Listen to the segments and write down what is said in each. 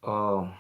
Um,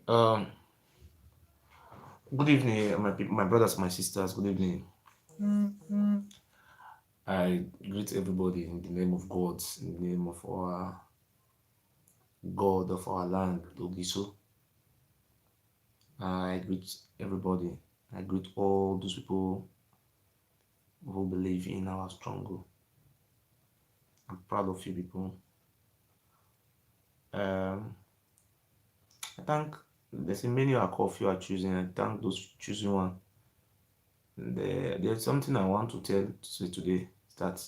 um, Good evening, my people, my brothers, my sisters. Good evening. I greet everybody in the name of God, in the name of our God of our land, Ogiso. I greet everybody. I greet all those people who believe in our struggle. I'm proud of you people. Um, I thank there's a menu of you are choosing. I thank those choosing one. There's something I want to say today that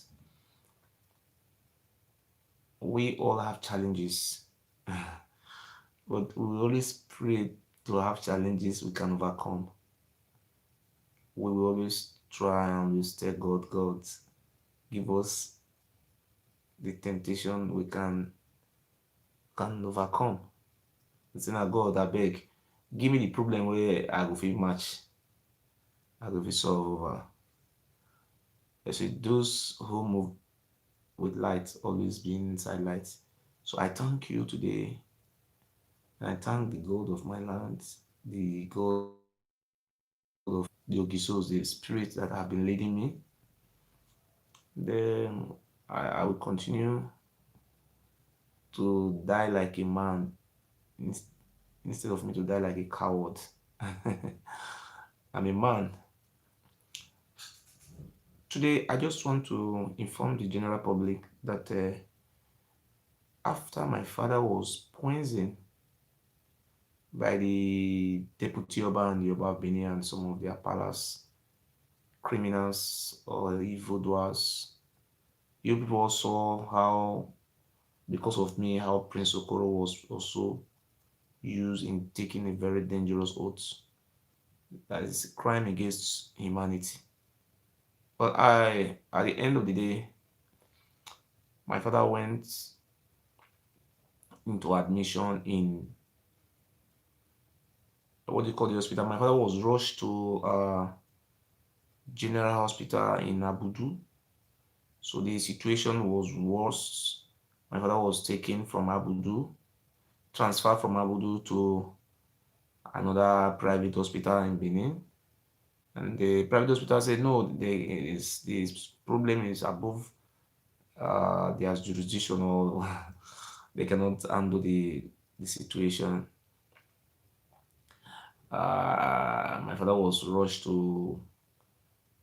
we all have challenges, but we always pray to have challenges we can overcome. We will always try and we tell God, give us the temptation we can overcome. It's in God, I beg, give me the problem where I go feel match, I go feel solve over. You see, those who move with light always being inside light. So I thank you today. And I thank the God of my land, the God of the Ogisos, the spirit that have been leading me. Then I will continue to die like a man instead of me to die like a coward. I'm a man. Today, I just want to inform the general public that after my father was poisoned by the deputy Oba and the Oba of Benin and some of their palace criminals or evildoers, you people saw how, because of me, how Prince Okoro was also used in taking a very dangerous oath. That is a crime against humanity. But at the end of the day, my father went into admission in what do you call the hospital? My father was rushed to General Hospital in Abudu. So the situation was worse. My father was taken from Abudu, transferred from Abudu to another private hospital in Benin. And the private hospital said, no, this problem is above their jurisdiction or they cannot handle the situation. My father was rushed to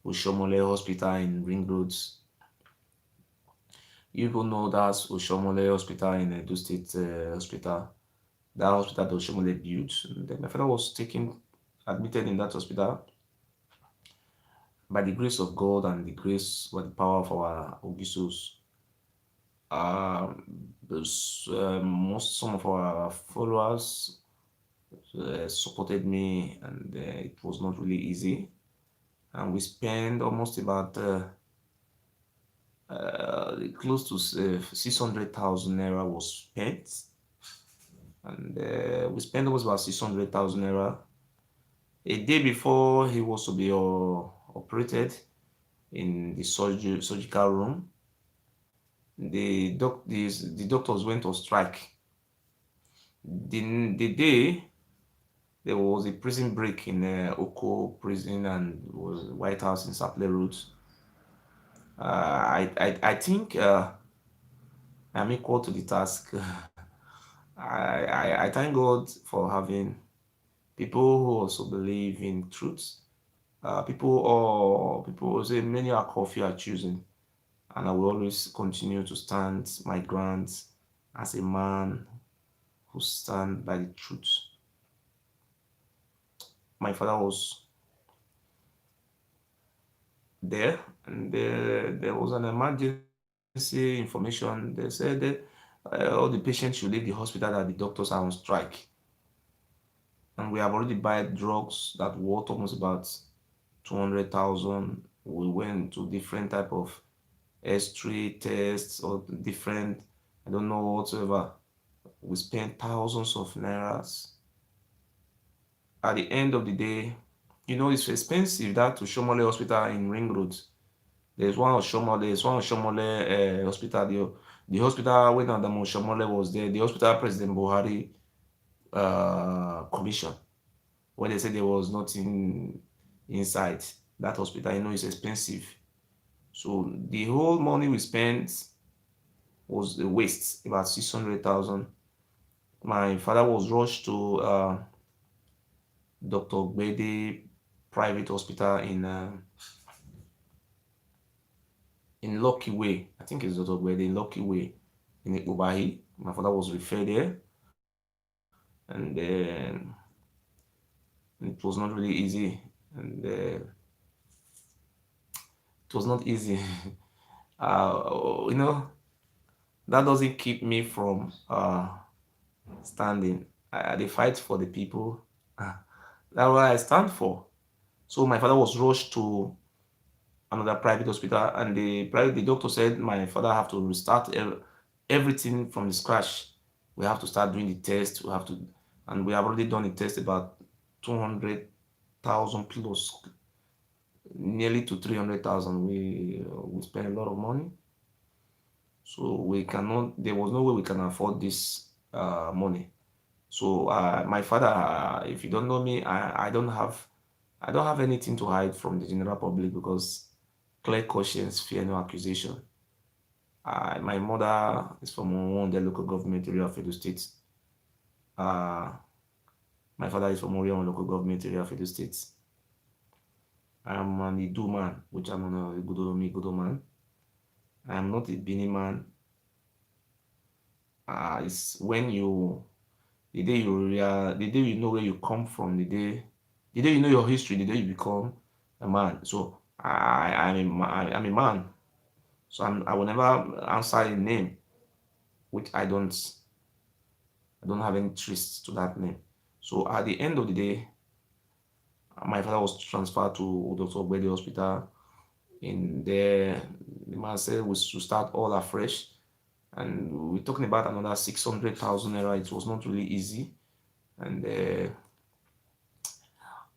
Oshomole Hospital in Ring Roads. You people know that's Oshomole Hospital in Edo State Hospital. That hospital that Oshomole built. And then my father was admitted in that hospital by the grace of God and the grace by the power of our Ogisos. Some of our followers supported me, and it was not really easy. And we spent almost about close to 600,000 naira was spent, and we spent almost about 600,000 naira a day before he was to be operated in the surgical room. The doctors went on strike. The day There was a prison break in Oko prison and was White House in Saple Road. I think I'm equal to the task. I thank God for having people who also believe in truth. People will say many are called, few are choosing, and I will always continue to stand my ground as a man who stand by the truth. My father was there, and there was an emergency information. They said that all the patients should leave the hospital that the doctors are on strike, and we have already bought drugs that worth almost about 200,000. We went to different type of S3 tests or different, I don't know whatsoever. We spent thousands of nairas. At the end of the day, it's expensive that to Shomole Hospital in Ring Road. There's one Shomole hospital. The hospital when Adamu Shomole was there, the hospital President Buhari commission, when they said there was nothing inside that hospital, it's expensive. So the whole money we spent was a waste, about 600,000. My father was rushed to Dr. Gbede private hospital in Lucky Way. I think it's Dr. Gbede in Lucky Way in Ubahi. My father was referred there, and it was not really easy, and it was not easy. You know, that doesn't keep me from standing. They fight for the people. That's what I stand for. So my father was rushed to another private hospital, and the doctor said my father have to restart everything from the scratch. We have to start doing the test. We have to, and we have already done the test about 200,000 plus, nearly to 300,000. We spent a lot of money, so we cannot. There was no way we can afford this money. So my father, if you don't know me, I don't have anything to hide from the general public because clear conscience, fear no accusation. My mother is from one the local government area of Edo State. Uh, my father is from Orion local government area of Edo State. I'm an Idu man, which I'm not a Gudo man. I'm not a Bini man. It's when the day you know where you come from, the day you know your history, the day you become a man. So I'm a man. So I will never answer a name which I don't have any trace to that name. So at the end of the day, my father was transferred to Dr. Ogbede Hospital. In there, the man said we should start all afresh. And we're talking about another 600,000 naira. It was not really easy. And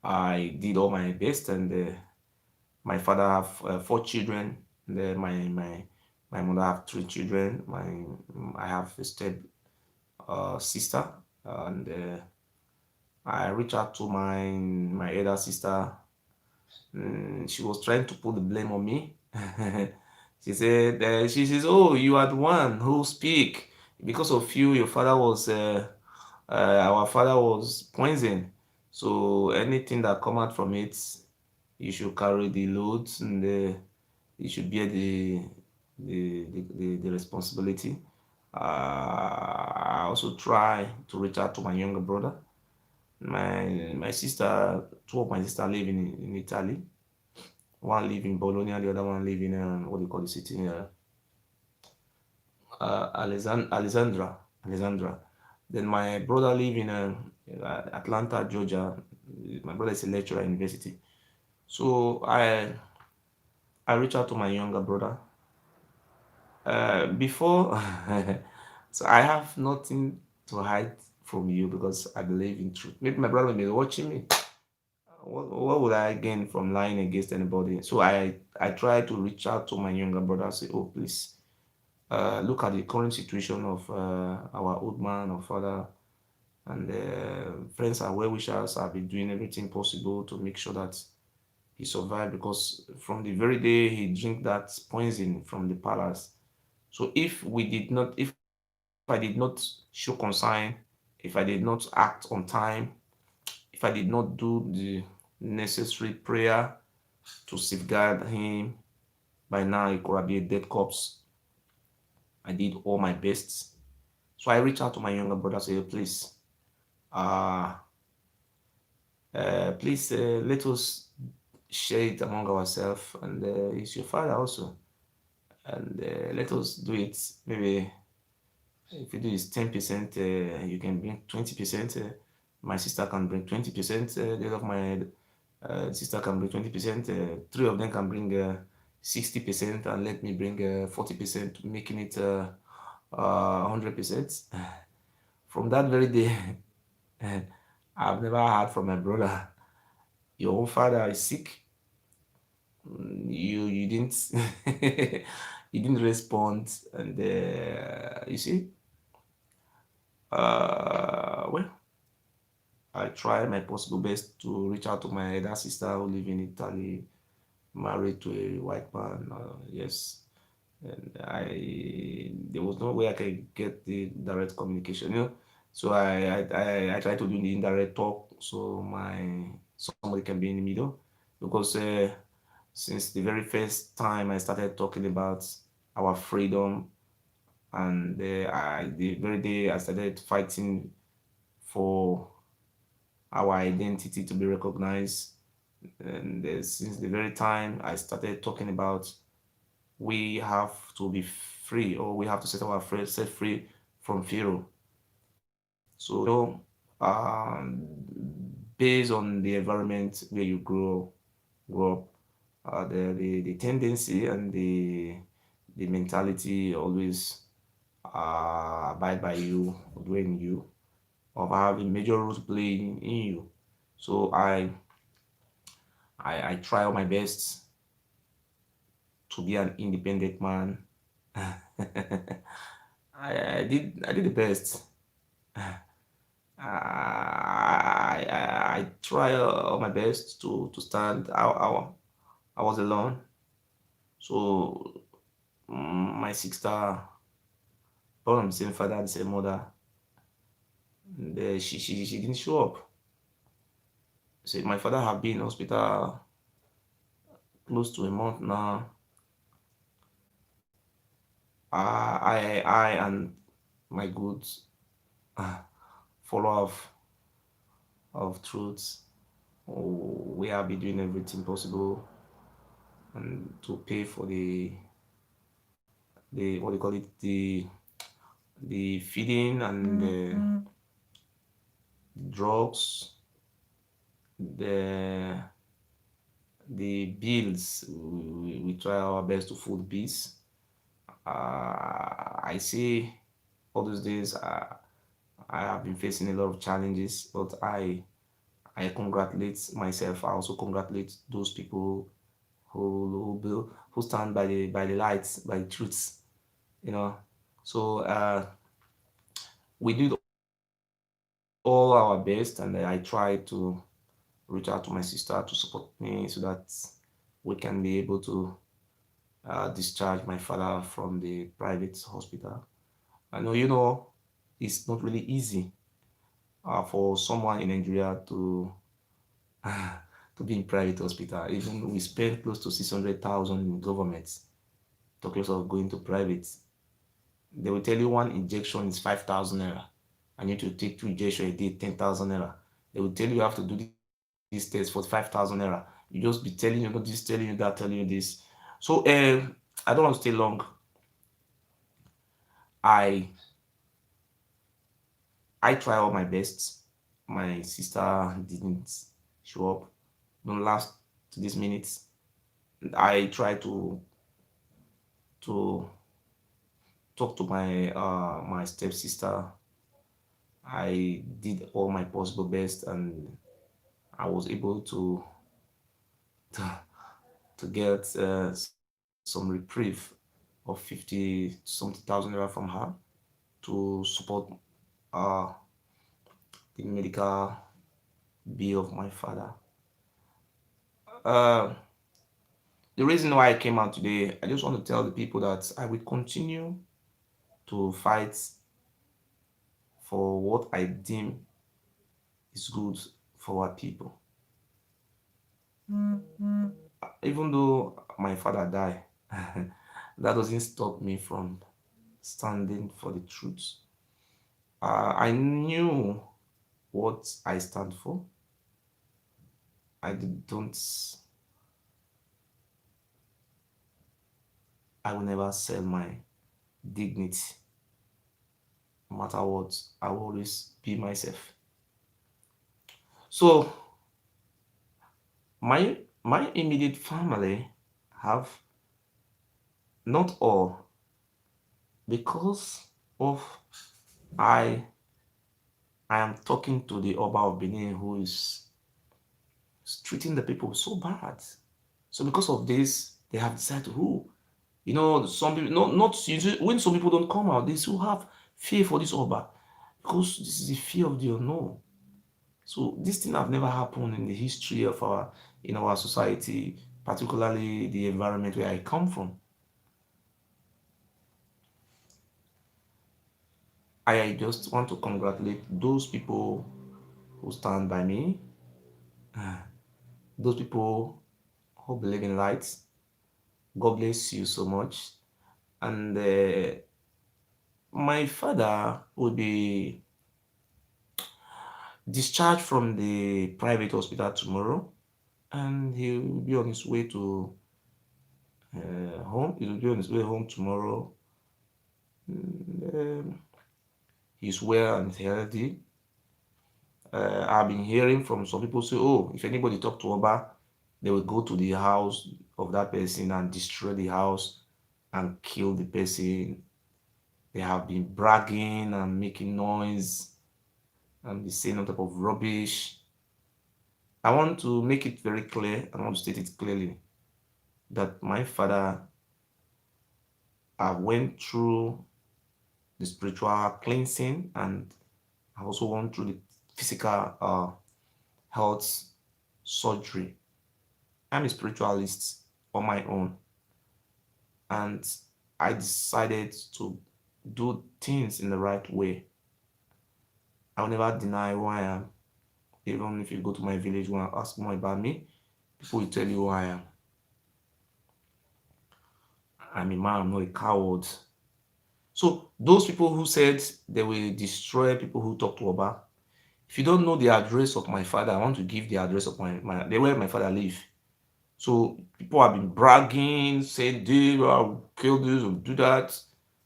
I did all my best. And my father have 4 children. And my mother have 3 children. I have a step sister, and I reached out to my elder sister. She was trying to put the blame on me. She says, "Oh, you are the one who speak because of you. Your father was our father was poisoned. So anything that come out from it, you should carry the load, and you should bear the responsibility." I also try to reach out to my younger brother. My sister, two of my sister live in Italy. One live in Bologna, the other one live in what do you call the city? Alexandra. Alexandra. Then my brother live in Atlanta, Georgia. My brother is a lecturer at university. So I reach out to my younger brother. Before, so I have nothing to hide from you because I believe in truth. Maybe my brother may be watching me. What would I gain from lying against anybody? So I try to reach out to my younger brother and say, oh, please, look at the current situation of our old man or father. And friends and well wishers have been doing everything possible to make sure that he survived, because from the very day he drank that poison from the palace. So if I did not show concern, if I did not act on time, if I did not do the necessary prayer to safeguard him, by now he could have been a dead corpse. I did all my best. So I reached out to my younger brother, say, please, uh, let us share it among ourselves, and he's your father also, and let us do it. Maybe if you do is 10%, you can bring 20%. My sister can bring 20%. The other of my sister can bring 20%. Three of them can bring 60%, and let me bring 40%, making it 100%. From that very day, I've never heard from my brother. Your own father is sick. You didn't you didn't respond, and you see, well, I try my possible best to reach out to my elder sister who live in Italy, married to a white man. Yes, and I there was no way I could get the direct communication, So I try to do the indirect talk, so my somebody can be in the middle, because since the very first time I started talking about our freedom, and the very day I started fighting for our identity to be recognized, and since the very time I started talking about we have to be free, or we have to set free from Pharaoh. So based on the environment where you grow up, the tendency and the mentality always abide by you, doing you, of having major role to play in you. So I try all my best to be an independent man. I did the best. I try all my best to stand. I was alone, so my sister, born on the same father, the same mother, and she didn't show up. So my father have been in hospital close to a month now. I and my good follower of truth, we have been doing everything possible and to pay for the what do you call it, the feeding and the drugs, the the bills. We try our best to foot bills. I see all those days I have been facing a lot of challenges, but I congratulate myself. I also congratulate those people who stand by the lights, by the truths, you know. So we did all our best, and I tried to reach out to my sister to support me so that we can be able to discharge my father from the private hospital. I know, it's not really easy for someone in Nigeria to to be in private hospital. Even we spend close to 600,000 in government, talk less of going to private. They will tell you one injection is 5,000 naira. I need to take two injections a day, 10,000 naira. They will tell you have to do this test for 5,000 naira. You just be telling you this, telling you that, telling you this. So I don't want to stay long. I I try all my best. My sister didn't show up. Don't last to this minute. I try to talk to my stepsister. I did all my possible best, and I was able to, to get some reprieve of 50 something thousand naira from her to support uh, the medical bill of my father. Uh, the reason why I came out today, I just want to tell the people that I will continue to fight for what I deem is good for our people. Even though my father died, that doesn't stop me from standing for the truth. I knew what I stand for. Don't, I will never sell my dignity. No matter what, I will always be myself. So my immediate family have not all, because of I I am talking to the Oba of Benin who is treating the people so bad. So because of this, they have decided who, some people, not usually, when some people don't come out, they still have fear for this Oba, because this is the fear of the unknown. So this thing have never happened in the history of our society, particularly the environment where I come from. I just want to congratulate those people who stand by me, those people who believe in light. God bless you so much. And my father will be discharged from the private hospital tomorrow, and he will be on his way to home. He will be on his way home tomorrow. Um, he's well and healthy. I've been hearing from some people say, oh, if anybody talk to Oba, they will go to the house of that person and destroy the house and kill the person. They have been bragging and making noise and be saying on top of rubbish. I want to make it very clear, I want to state it clearly, that my father, I went through the spiritual cleansing, and I also went through the physical health surgery. I'm a spiritualist on my own, and I decided to do things in the right way. I will never deny who I am. Even if you go to my village and ask more about me, people will tell you who I am. I'm a man, I'm not a coward. So those people who said they will destroy people who talk to Oba, if you don't know the address of my father, I want to give the address of the where my father live. So people have been bragging, saying, "Dude, I'll kill this or do that."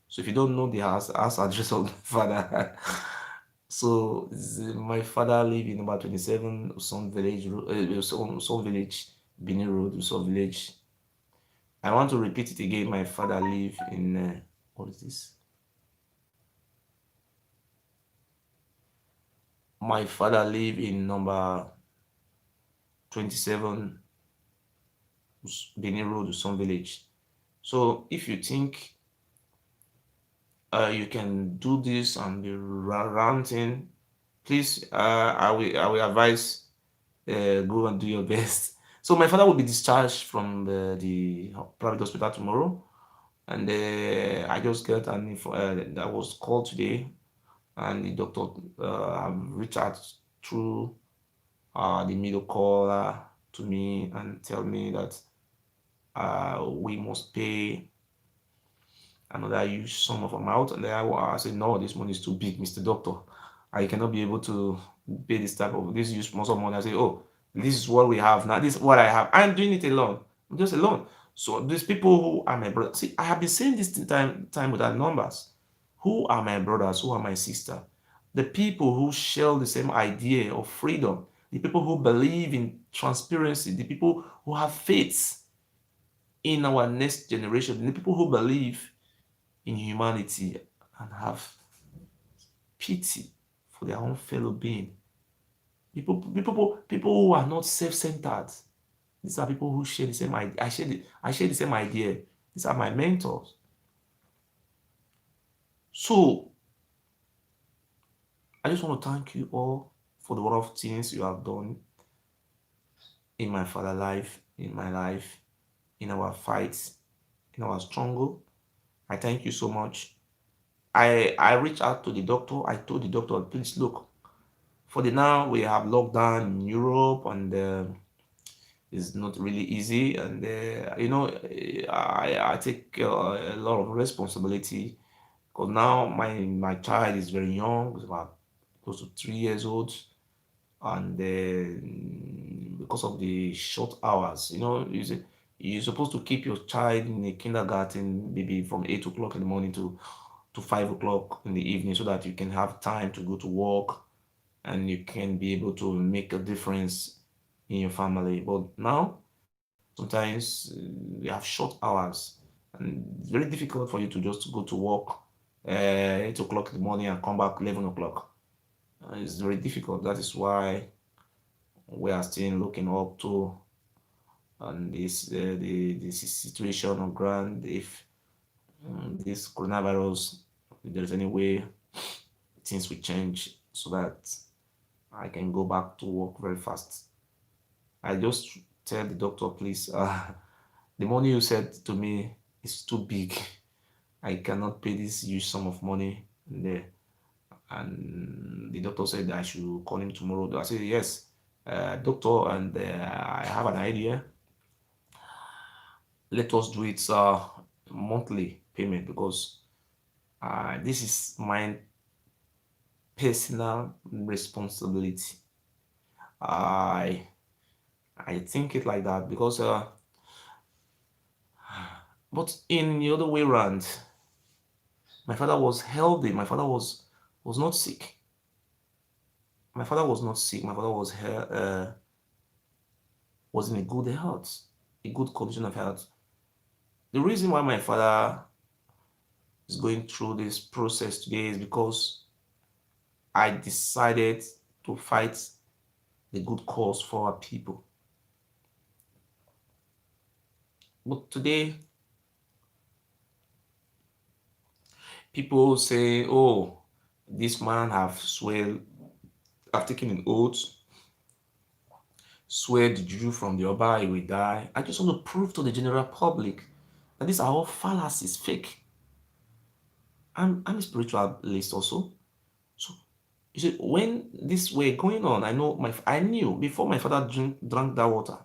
So if you don't know the house address of my father, so my father live in about 27 some village, some village, Benin Road, some village. I want to repeat it again. My father live in what is this? My father live in number 27 Benin Road, some village. So if you think you can do this and be ranting, please, I will advise, go and do your best. So my father will be discharged from the private hospital tomorrow, and I just got an info that was called today, and the doctor have reached out through the middle caller to me and tell me that we must pay another huge sum of amount. And then I said, no, this money is too big, Mr. Doctor. I cannot be able to pay this type of this huge sum of money. I say, oh, this is what we have now. This is what I have. I'm doing it alone. I'm just alone. So these people who are my brothers, see, I have been saying this time without numbers. Who are my brothers? Who are my sister? The people who share the same idea of freedom, the people who believe in transparency, the people who have faith in our next generation, the people who believe in humanity and have pity for their own fellow being. People who are not self-centered. These are people who share the same idea. I share the same idea. These are my mentors. So I just want to thank you all for the lot of things you have done in my father life, in my life, in our fights, in our struggle. I thank you so much. I reached out to the doctor. I told the doctor, please look, for the now we have lockdown in Europe, and it's not really easy. And I take a lot of responsibility because now my child is very young, he's about close to 3 years old, and because of the short hours, you're supposed to keep your child in a kindergarten maybe from 8 o'clock in the morning to 5 o'clock in the evening so that you can have time to go to work and you can be able to make a difference in your family. But now, sometimes you have short hours and it's very difficult for you to just go to work 8 o'clock in the morning and come back 11 o'clock. It's very difficult. That is why we are still looking up to on this situation on ground. If this coronavirus, if there's any way things will change so that I can go back to work very fast. I just tell the doctor, please, the money you said to me is too big. I cannot pay this huge sum of money there. And the doctor said I should call him tomorrow. I said, yes, doctor, and I have an idea. Let us do it monthly payment because this is my personal responsibility. I I think it like that because but in the other way around, my father was healthy. My father was not sick. My father was not sick. My father was in a good health, a good condition of health. The reason why my father is going through this process today is because I decided to fight the good cause for our people. But today, people say, "Oh, this man have taken an oath, swear the Jew from the Oba, he will die." I just want to prove to the general public that these are all fallacies, fake. I'm a spiritualist also. So you see, when this were going on, I knew before my father drank that water,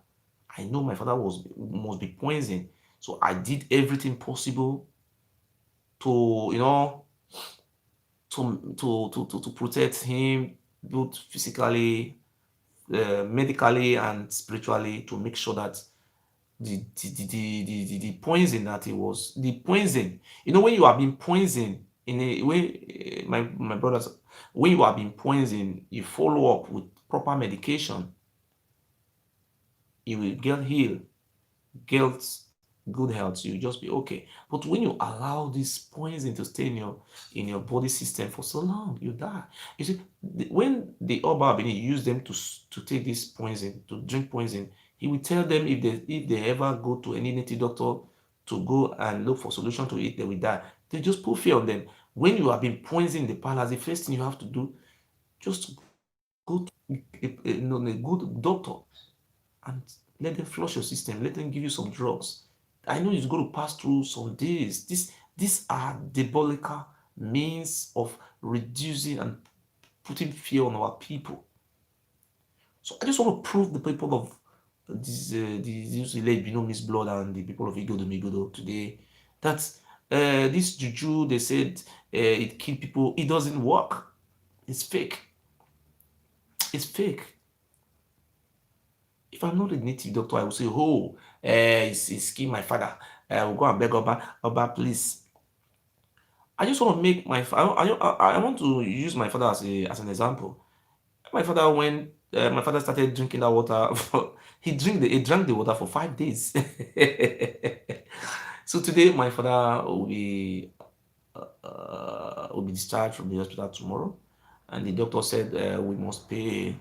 I know my father was must be poisoned. So I did everything possible to to protect him both physically, medically, and spiritually to make sure that the poison that he was the poison. When you have been poisoned in a way, my brothers, when you have been poisoned, you follow up with proper medication, you will get healed, get good health, you just be okay. But when you allow this poison to stay in your body system for so long, you die. You see, when the Oba Benin use them to take this poison, to drink poison, he will tell them if they ever go to any native doctor to go and look for solution to it, they will die. They just put fear on them. When you have been poisoned in the palace, the first thing you have to do, just go to a good doctor and let them flush your system. Let them give you some drugs. I know it's going to pass through some days. These are diabolical means of reducing and putting fear on our people. So I just want to prove the people of these Miss Blood and the people of Igodo Migodo today that this juju they said it kill people. It doesn't work. It's fake. It's fake. If I'm not a native doctor, I will say, oh, it's kill my father. I will go and beg Oba, please. I just want to make I want to use my father as an example. My father started drinking that water, he drank the water for 5 days. So today, my father will be discharged from the hospital tomorrow, and the doctor said we must pay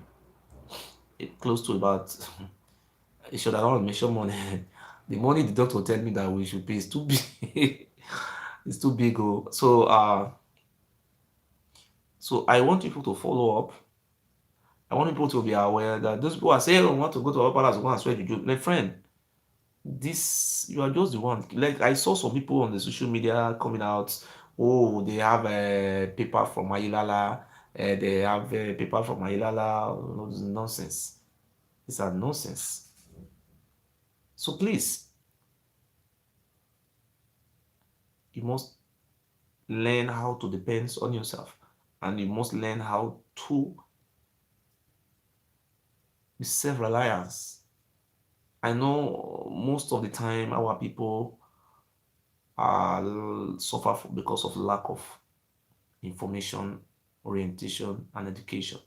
close to about. It should have not mention money. The money the doctor tell me that we should pay is too big. It's too big. Oh. So I want people to follow up. I want people to be aware that those people are saying, "Oh, I want to go to our palace, go and swear juju." My friend, this you are just the one. Like I saw some people on the social media coming out. Oh, they have a paper from Ayilala. They have a paper from Ayilala. No, this is nonsense. These are nonsense. So please, you must learn how to depend on yourself, and you must learn how to be self-reliance. I know most of the time our people suffer because of lack of information, orientation, and education.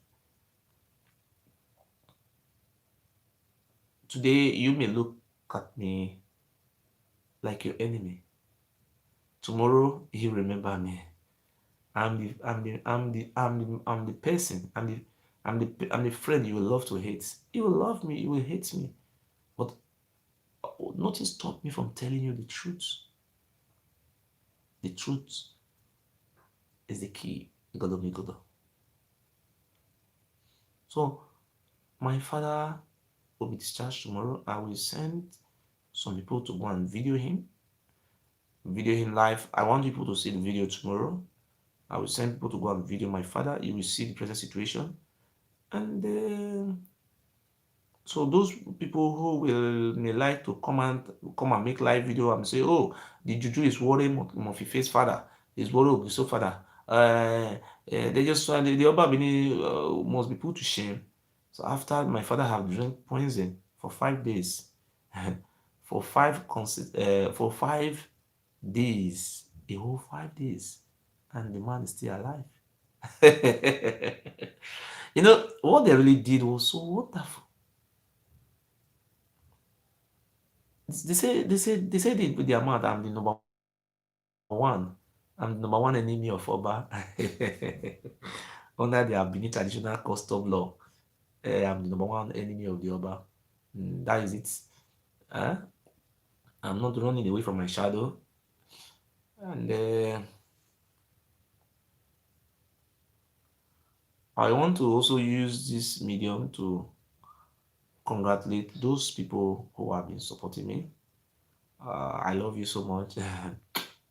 Today, you may look at me like your enemy. Tomorrow, you remember me. I'm the person. I'm the friend you will love to hate. You will love me. You will hate me. But nothing stopped me from telling you the truth. The truth is the key. Godo mi godo. So my father will be discharged tomorrow. I will send some people to go and video him live. I want people to see the video tomorrow. I will send people to go and video my father. You will see the present situation. And so those people who will may like to come and make live video and say, oh, the juju is worrying Mofife's father, is worrying Ogiso father. They just the Oba Bini must be put to shame. So after my father have drank poison for 5 days, for 5 days, a whole 5 days, and the man is still alive. What they really did was so wonderful. They say they with their mouth, I'm the number one. I'm the number one enemy of Oba. Under their Benin traditional custom law. I'm the number one enemy of the Oba. That is it. Uh, I'm not running away from my shadow. And I want to also use this medium to congratulate those people who have been supporting me. I love you so much.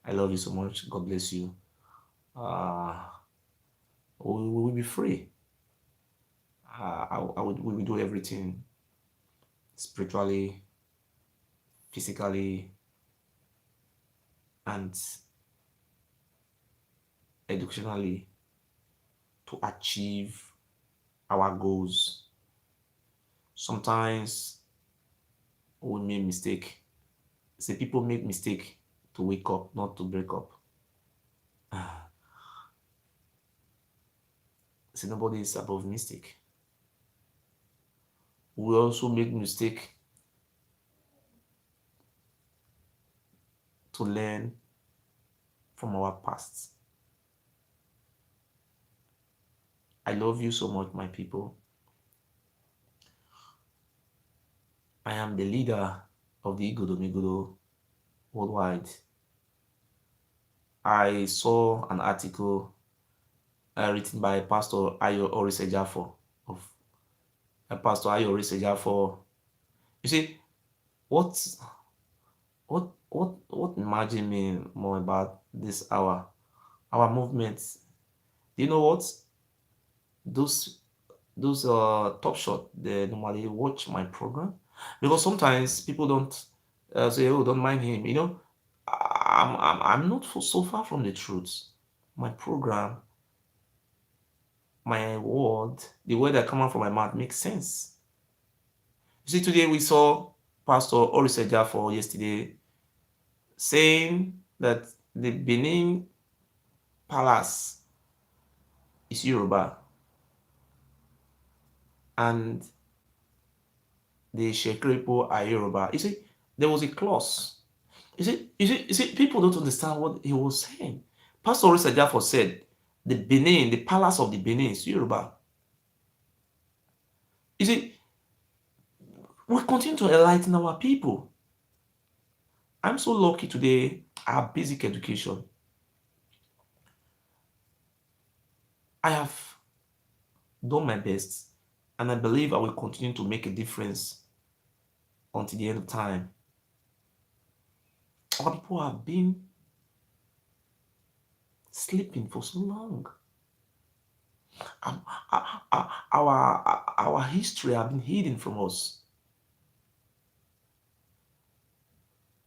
I love you so much. God bless you. Uh, we will be free. We will do everything spiritually, physically, and educationally to achieve our goals. Sometimes we make mistake. Say people make mistake to wake up, not to break up. Say nobody is above mistake. We also make mistake to learn from our past. I love you so much, my people. I am the leader of the Igodomigudo worldwide. I saw an article written by Pastor Ayo Orisejafo of Pastor Ayo Orisejafo. You see, what what imagine me more about this our movements? Do you know what? Those top shot they normally watch my program because sometimes people don't say, oh, don't mind him. I'm not so far from the truth. My program, my word, the word that come out from my mouth makes sense. You see, today we saw Pastor Oriseja for yesterday saying that the Benin Palace is Yoruba and the Shekripo are Yoruba. You see, there was a clause. You see, people don't understand what he was saying. Pastor Oriseja said the Benin, the palace of the Benin is Yoruba. You see, we continue to enlighten our people. I'm so lucky today. I have basic education. I have done my best. And I believe I will continue to make a difference until the end of time. Our people have been sleeping for so long. Um, our history have been hidden from us.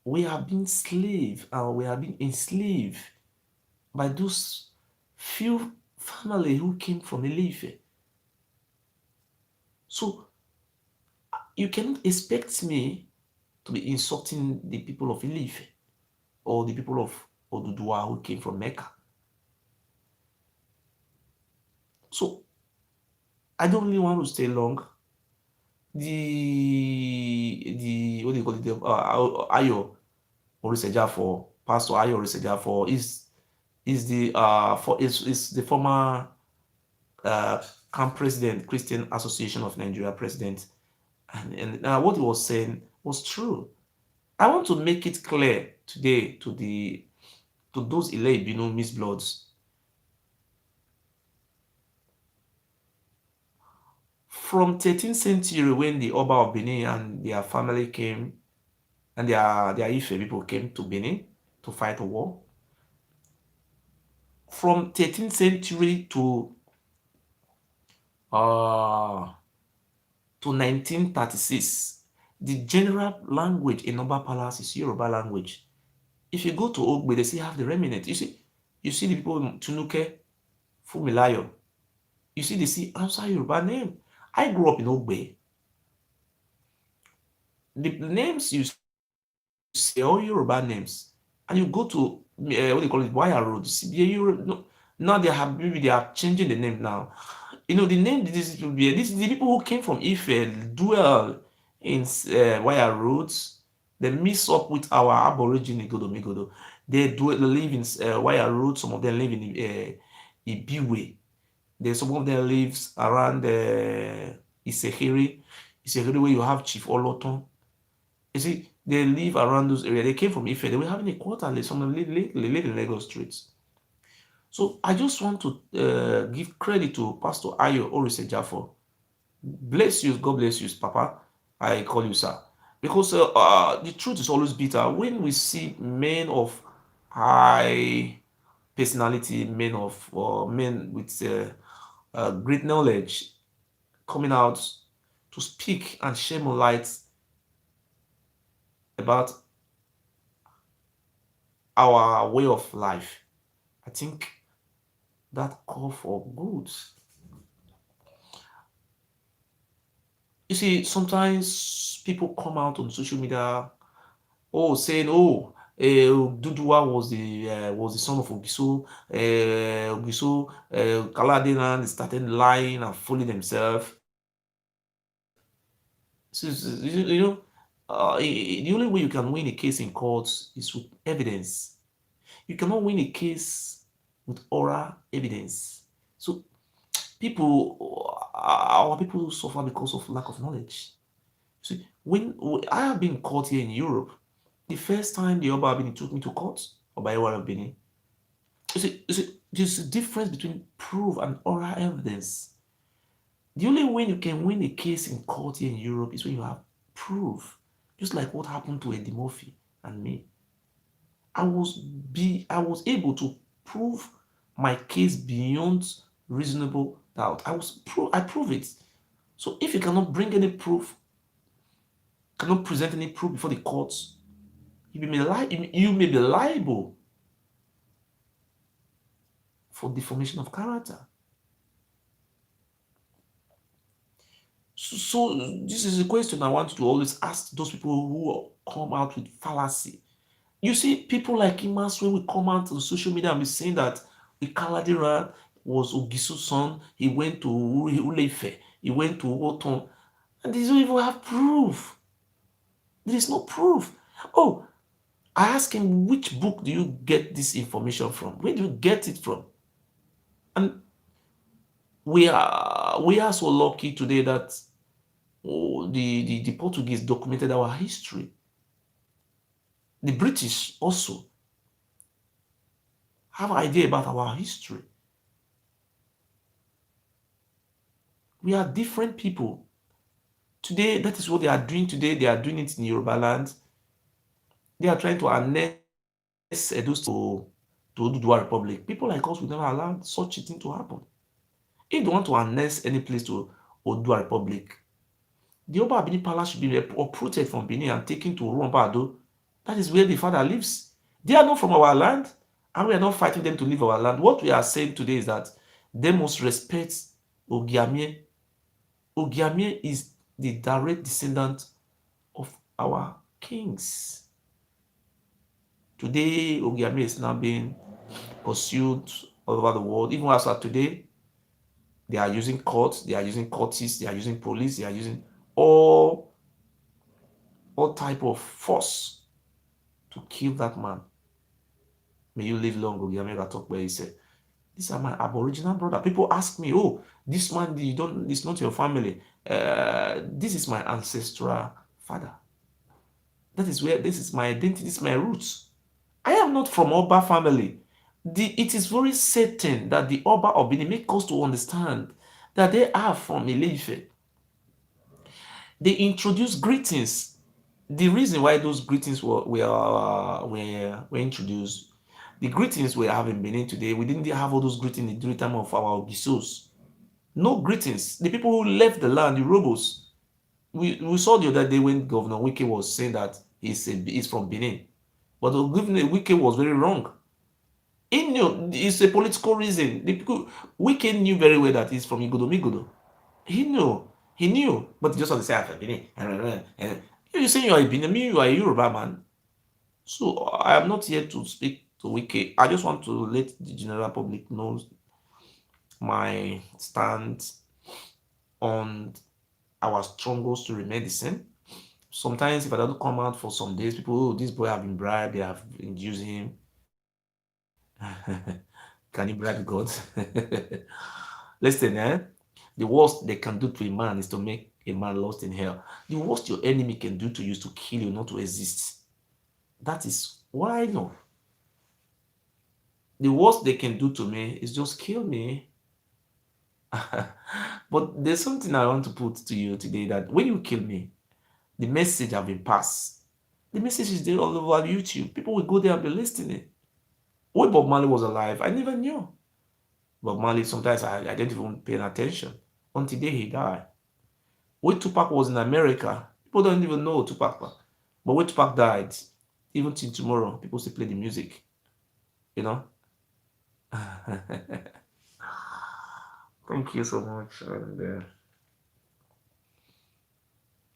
We have been slave and we have been enslaved by those few family who came from Elife. So you cannot expect me to be insulting the people of Elife or the people of Oduduwa who came from Mecca. So I don't really want to stay long. The what do you call it? Ayo Oriseja for Pastor Ayo Oriseja for is the for is the former uh, camp president, Christian Association of Nigeria president, and what he was saying was true. I want to make it clear today to those Ile-Ibinu misbloods. From 13th century when the Oba of Benin and their family came and their Ife people came to Benin to fight a war. From 13th century uh, to 1936, the general language in Oba Palace is Yoruba language. If you go to Ogbe, they still have the remnant. You see the people in Tunuke, Fumilayo. You see, they see Hausa Yoruba name. I grew up in Ogbe. The names you say all Yoruba names, and you go to what do you call it, Wire Road. You see, no, now they have maybe they are changing the name now. You know the name these people be this the people who came from Ife dwell in Wire Roads. They mix up with our Aborigine Igodo Migodo. They live in Wire Road. Some of them live in Ibiwe. Some of them lives around Isehiri. Isehiri where you have Chief Oloton. You see, they live around those areas. They came from Ife. They were having a quarter. Some of them live in Lagos streets. So I just want to give credit to Pastor Ayo Oriseja. Bless you, God bless you, Papa. I call you sir. Because the truth is always bitter. When we see men of high personality, men with great knowledge coming out to speak and share more light about our way of life, I think that call for good. You see, sometimes people come out on social media, saying, Dudua was the son of Ogiso. Ogiso, Kaladin started lying and fooling themselves. You know, the only way you can win a case in court is with evidence. You cannot win a case with oral evidence. So our people suffer because of lack of knowledge. See, when I have been caught here in Europe, the first time the Oba Abini took me to court, Oba Ewa Abini, there's a difference between proof and oral evidence. The only way you can win a case in court here in Europe is when you have proof. Just like what happened to Eddie Murphy and me. I was able to prove my case beyond reasonable doubt. I prove it. So if you cannot bring any proof, cannot present any proof before the courts, you may be liable for deformation of character. So this is a question I want to always ask those people who come out with fallacy. You see, people like Imaswe will come out on social media and be saying that Ikaladira was Ogiso's son. He went to Uleife. He went to Oton. And they don't even have proof. There is no proof. Oh, I asked him, which book do you get this information from? Where do you get it from? And we are so lucky today that the Portuguese documented our history. The British also have an idea about our history. We are different people. Today, that is what they are doing today. They are doing it in Yoruba land. They are trying to annex Edo State to Oduduwa Republic. People like us will never allow such a thing to happen. If they want to annex any place to Oduduwa Republic, the Oba Benin Palace should be uprooted from Benin and taken to Ruambado. That is where the father lives. They are not from our land, and we are not fighting them to leave our land. What we are saying today is that they must respect Ogiamie. Ogiamie is the direct descendant of our kings. Today, Ogiamie is now being pursued all over the world. Even as of today, they are using courts, they are using courtists, they are using police, they are using all type of force to kill that man. May you live long, Ogiamie Ratokbe. He said, "These are my Aboriginal brother." People ask me, "Oh, this man, you don't. It's not your family. This is my ancestral father. That is where this is my identity. This is my roots. I am not from Oba family." It is very certain that the Oba of Benin make us to understand that they are from Ile-Ife. They introduce greetings. The reason why those greetings were introduced, the greetings we have in Benin today, we didn't have all those greetings during the time of our Ogisos. No greetings. The people who left the land, the rebels, we saw the other day when Governor Wike was saying that he's from Benin. But Governor Wike was very wrong. He knew it's a political reason. The people Wike knew very well that he's from Igodo. He knew, but he just want to say I'm Benin. And you say you are a Benin, me you are a Yoruba man. So I am not here to speak to Wike. I just want to let the general public know my stand on our strongholds to remain the same. Sometimes if I don't come out for some days, people, oh, this boy have been bribed, they have induced him. Can you bribe God? Listen, the worst they can do to a man is to make a man lost in hell. The worst your enemy can do to you is to kill you, not to exist. That is why no. The worst they can do to me is just kill me. But there's something I want to put to you today that when you kill me, the message have been passed. The message is there all over YouTube. People will go there and be listening. When Bob Marley was alive, I never knew. Bob Marley, sometimes I didn't even pay attention until the day he died. When Tupac was in America, people don't even know Tupac. But when Tupac died, even till tomorrow, people still play the music. You know? Thank you so much. And,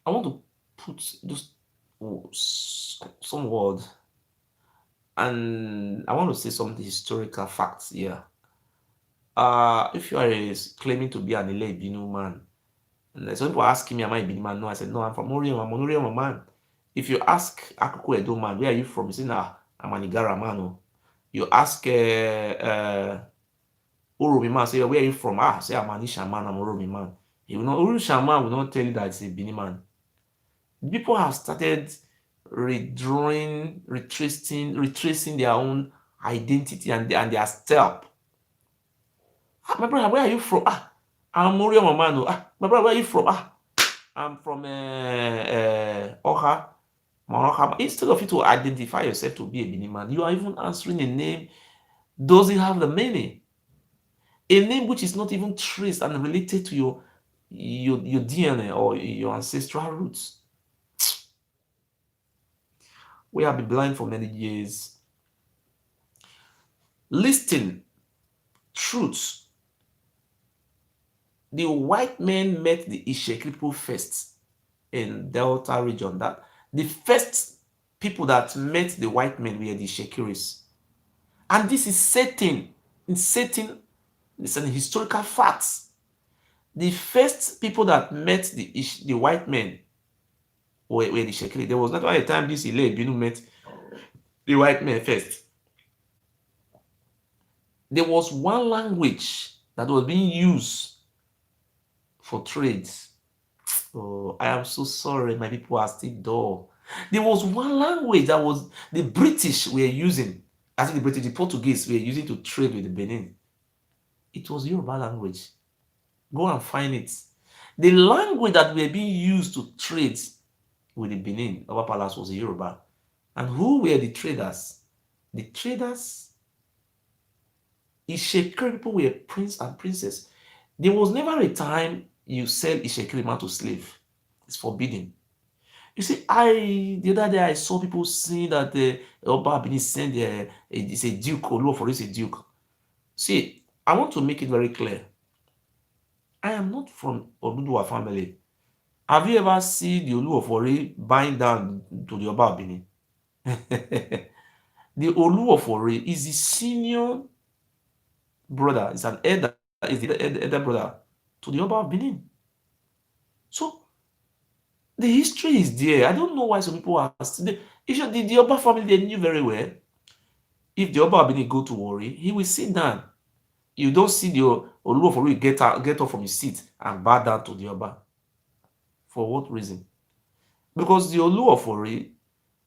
I want to put just some words, and I want to say some historical facts here. If you are claiming to be an Ile Ibinu man, and some people asking me, am I a Ibinu man? No, I said, no, I'm from Orion. I'm an Orion man. If you ask Akuku Edo man, where are you from? He said, nah, I'm an Igara man. Oh. You ask Oromi man, say, where are you from? Ah, say, I'm an Isha man, I'm Oromi man. He will not, Orusha man will not tell you that it's a Bini man. People have started redrawing, retracing their own identity and their step. Ah, my brother, where are you from? Ah, I'm Morio Mamano. Ah, my brother, where are you from? Ah, I'm from Oha. Instead of you to identify yourself to be a Benin man, you are even answering a name doesn't have the meaning. A name which is not even traced and related to your DNA or your ancestral roots. We have been blind for many years. Listing truths. The white men met the Isheki people first in Delta region. That the first people that met the white men were the Ishekiris. And this is it's an historical fact. The first people that met the white men were the Ishekiri. There was not a time this Ile Ibinu met the white men first. There was one language that was being used for trades. Oh, I am so sorry, my people are still dull. There was one language that was the British were using, I think the Portuguese were using to trade with the Benin. It was Yoruba language. Go and find it. The language that were being used to trade with the Benin Oba Palace was Yoruba. And who were the traders? The traders, Ishekiri people were prince and princess. There was never a time you sell Ishekiri man to slave. It's forbidden. You see, the other day I saw people saying that Oba Benin sent it's a duke, Oluofori is a duke. See, I want to make it very clear. I am not from Oduduwa family. Have you ever seen the Oluofori buying down to the Oba of Benin? The Oluofori is the senior brother, is an elder, is the elder brother to the Oba of Benin. So the history is there. I don't know why some people are still. The Oba family, they knew very well. If the Oba of Benin go to worry, he will sit down. You don't see the Oluofori get up from his seat and bow down to the Oba. For what reason? Because the Oluofori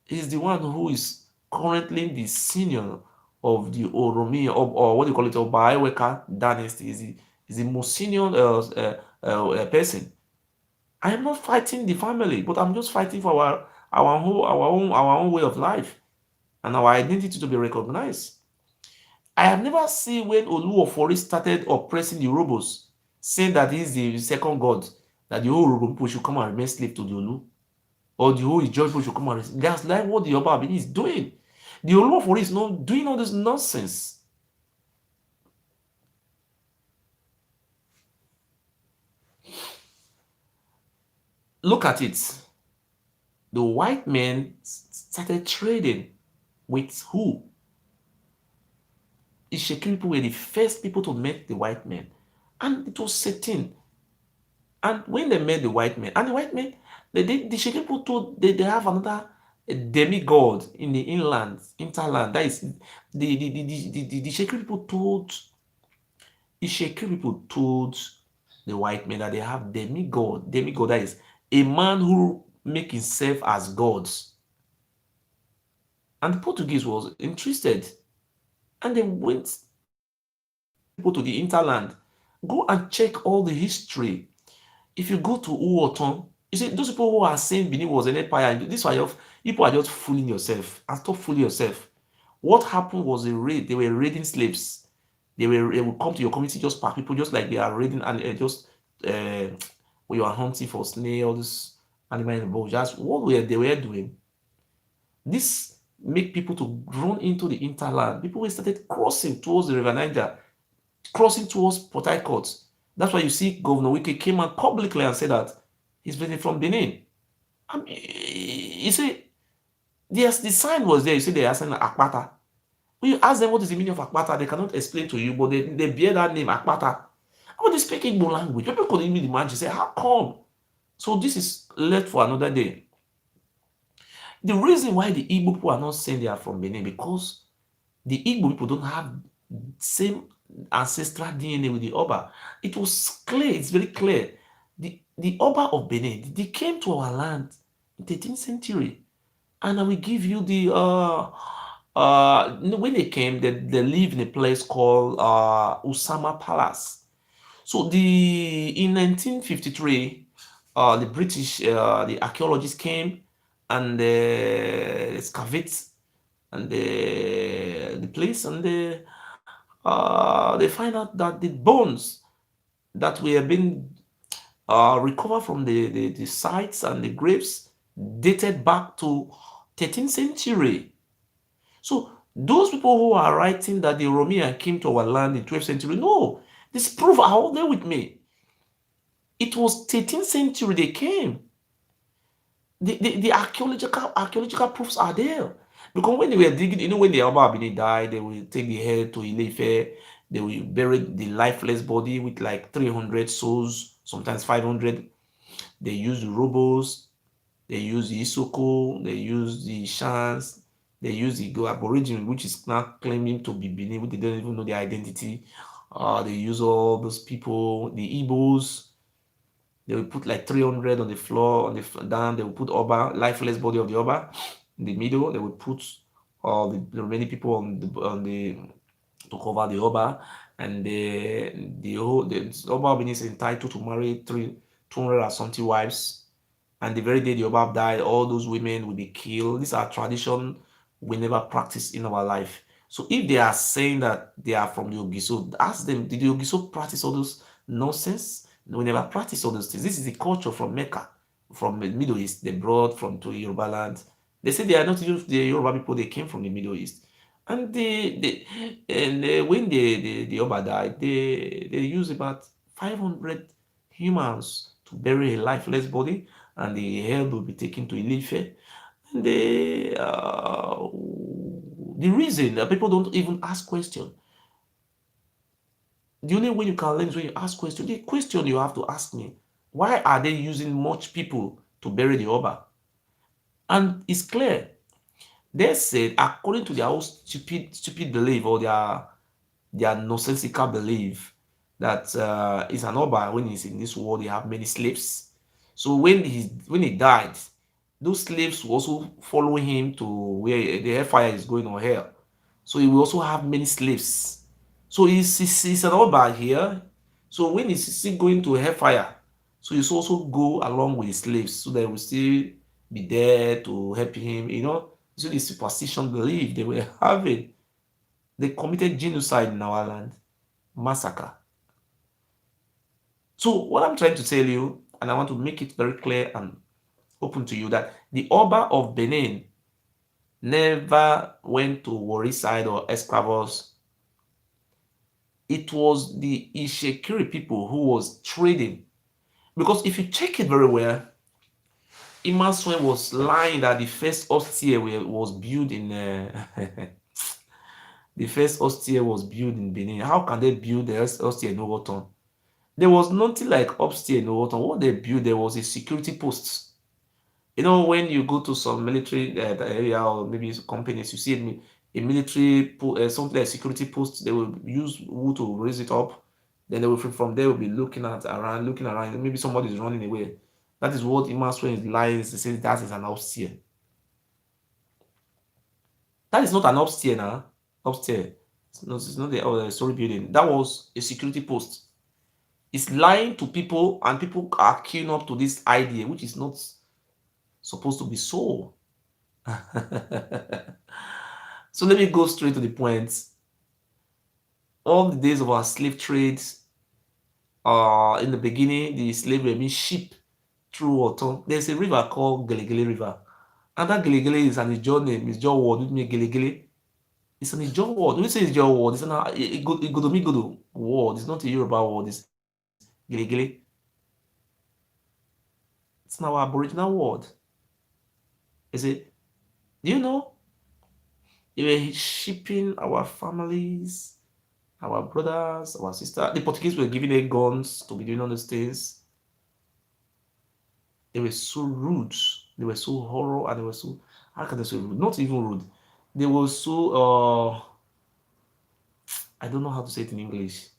is the one who is currently the senior of the Oromi, or what do you call it, Oba Iweka dynasty. Is the most senior person. I am not fighting the family, but I'm just fighting for our own way of life and our identity to be recognized. I have never seen when Oluofori started oppressing the Urhobos, saying that he's the second god, that the whole Urhobo people should come and remain slave to the Olu, or the whole Ijaw people should come and remain. That's like what the Oba Abini is doing. The Oluofori is not doing all this nonsense. Look at it. The white men started trading with who? The Shekiri people were the first people to meet the white men. And it was certain. And when they met the white men, and the white men, the Shekiri people told they have another demigod in the inland, interland. That is the Shekiri people told the Shekiri people told the white men that they have demigod. Demigod, that is a man who make himself as gods. And the Portuguese was interested. And they went people to the interland. Go and check all the history. If you go to Uoton, you see those people who are saying Benin was an empire, this why people are just fooling yourself. And stop fooling yourself. What happened was a raid. They were raiding slaves. They would come to your community, just pack people, just like they are raiding, and just when you are hunting for snails, animal in the bush. That's what they were doing. This make people to run into the interland. People started crossing towards the River Niger, crossing towards Port Harcourt. That's why you see Governor Wike came out publicly and said that he's been from Benin. I mean, you see, yes, the sign was there. You see, they are saying Akpata. When you ask them what is the meaning of Akpata, they cannot explain to you, but they bear that name, Akpata. How they speak Igbo language? People could even imagine, say, how come? So this is left for another day. The reason why the Igbo people are not saying they are from Benin, because the Igbo people don't have same ancestral DNA with the Oba. It was clear, it's very clear. The Oba of Benin, they came to our land in the 13th century. And I will give you the when they came, they lived in a place called Usama Palace. So in 1953, the British, the archaeologists came and excavate and the place, and they find out that the bones that were being recovered from the sites and the graves dated back to 13th century. So those people who are writing that the Romanian came to our land in 12th century, no, this proof are all there with me. It was 13th century they came. The archaeological proofs are there. Because when they were digging, when the Oba Abini died, they will take the head to Ile-Ife, they will bury the lifeless body with like 300 souls, sometimes 500. They use the robos, they use the Isoko, they use the Shans, they use the Aborigine, which is now claiming to be Benin, which they don't even know their identity. They use all those people, the Igbos. They will put like 300 on the floor, on the down. They will put Oba, lifeless body of the Oba in the middle. They will put all the remaining people on the to cover the Oba, and the Oba is entitled to marry 200 and something wives, and the very day the Obab died, all those women will be killed. These are tradition we never practice in our life. So if they are saying that they are from the Ogiso, ask them, did the Ogiso practice all those nonsense? We never practice all those things. This is the culture from Mecca, from the Middle East. They brought from to Yoruba land. They say they are not even the Yoruba people, they came from the Middle East. And when the Oba died, they used about 500 humans to bury a lifeless body, and the head will be taken to Ilife. And the reason that people don't even ask questions, the only way you can learn is when you ask questions. The question you have to ask me, why are they using much people to bury the Oba? And it's clear. They said, according to their own stupid belief, or their nonsensical belief, that it's an Oba, when he's in this world, he have many slaves. So when he died, those slaves will also follow him to where the hellfire is going, or hell. So he will also have many slaves. So he's an Oba here. So when he's still going to hellfire, so he's also go along with the slaves, so they will still be there to help him. So the superstition belief they were having. They committed genocide in our land, massacre. So what I'm trying to tell you, and I want to make it very clear and open to you, that the Oba of Benin never went to Warri side or Esclavos. It was the Ishekiri people who was trading. Because if you check it very well, Imasuen was lying that the first austere was built in the first austere was built in Benin. How can they build the austere in Overton? There was nothing like upstairs in Overton. What they built, there was a security post. When you go to some military area, or maybe companies, you see a military something like security post. They will use wood to raise it up. Then they will from there will be looking around. Maybe somebody is running away. That is what Imasuen is lying. They say that is an upstairs. That is not an upstairs now. Upstairs. It's not the story building. That was a security post. It's lying to people, and people are queuing up to this idea, which is not supposed to be so. So let me go straight to the point. All the days of our slave trades, in the beginning, the slave were being shipped through water. There's a river called Gelegele River. And that Gelegele is an Ijaw name. It's Ijaw word. With me, Gelegele. It's an Ijaw word. When you say Ijaw word, it's an Igodomigodo word. It's not a Yoruba word. It's Gelegele. It's not our Aboriginal word. Is it? Do you know? They were shipping our families, our brothers, our sisters. The Portuguese were giving them guns to be doing all those things. They were so rude. They were so horror, and they were so, how can I say rude? Not even rude. They were so I don't know how to say it in English.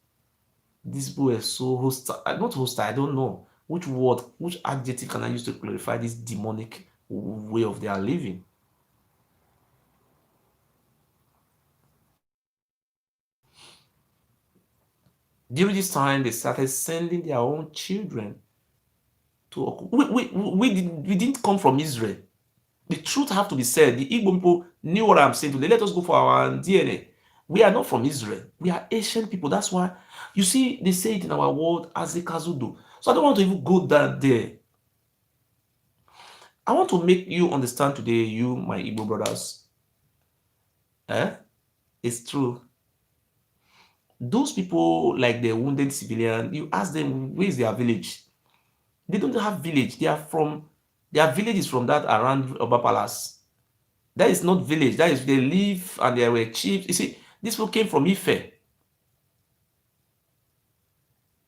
These people were so hostile. Not hostile, I don't know. Which adjective can I use to clarify this demonic way of their living? During this time, they started sending their own children to. We didn't come from Israel. The truth have to be said. The Igbo people knew what I'm saying today. Let us go for our DNA. We are not from Israel. We are Asian people. That's why, you see, they say it in our world as a kazudo. So I don't want to even go down there. I want to make you understand today, you, my Igbo brothers. It's true. Those people, like the wounded civilian, you ask them, where is their village? They don't have village. Their village is from that around Oba Palace. That is not village. That is, they live and they were chiefs. You see, these people came from Ife.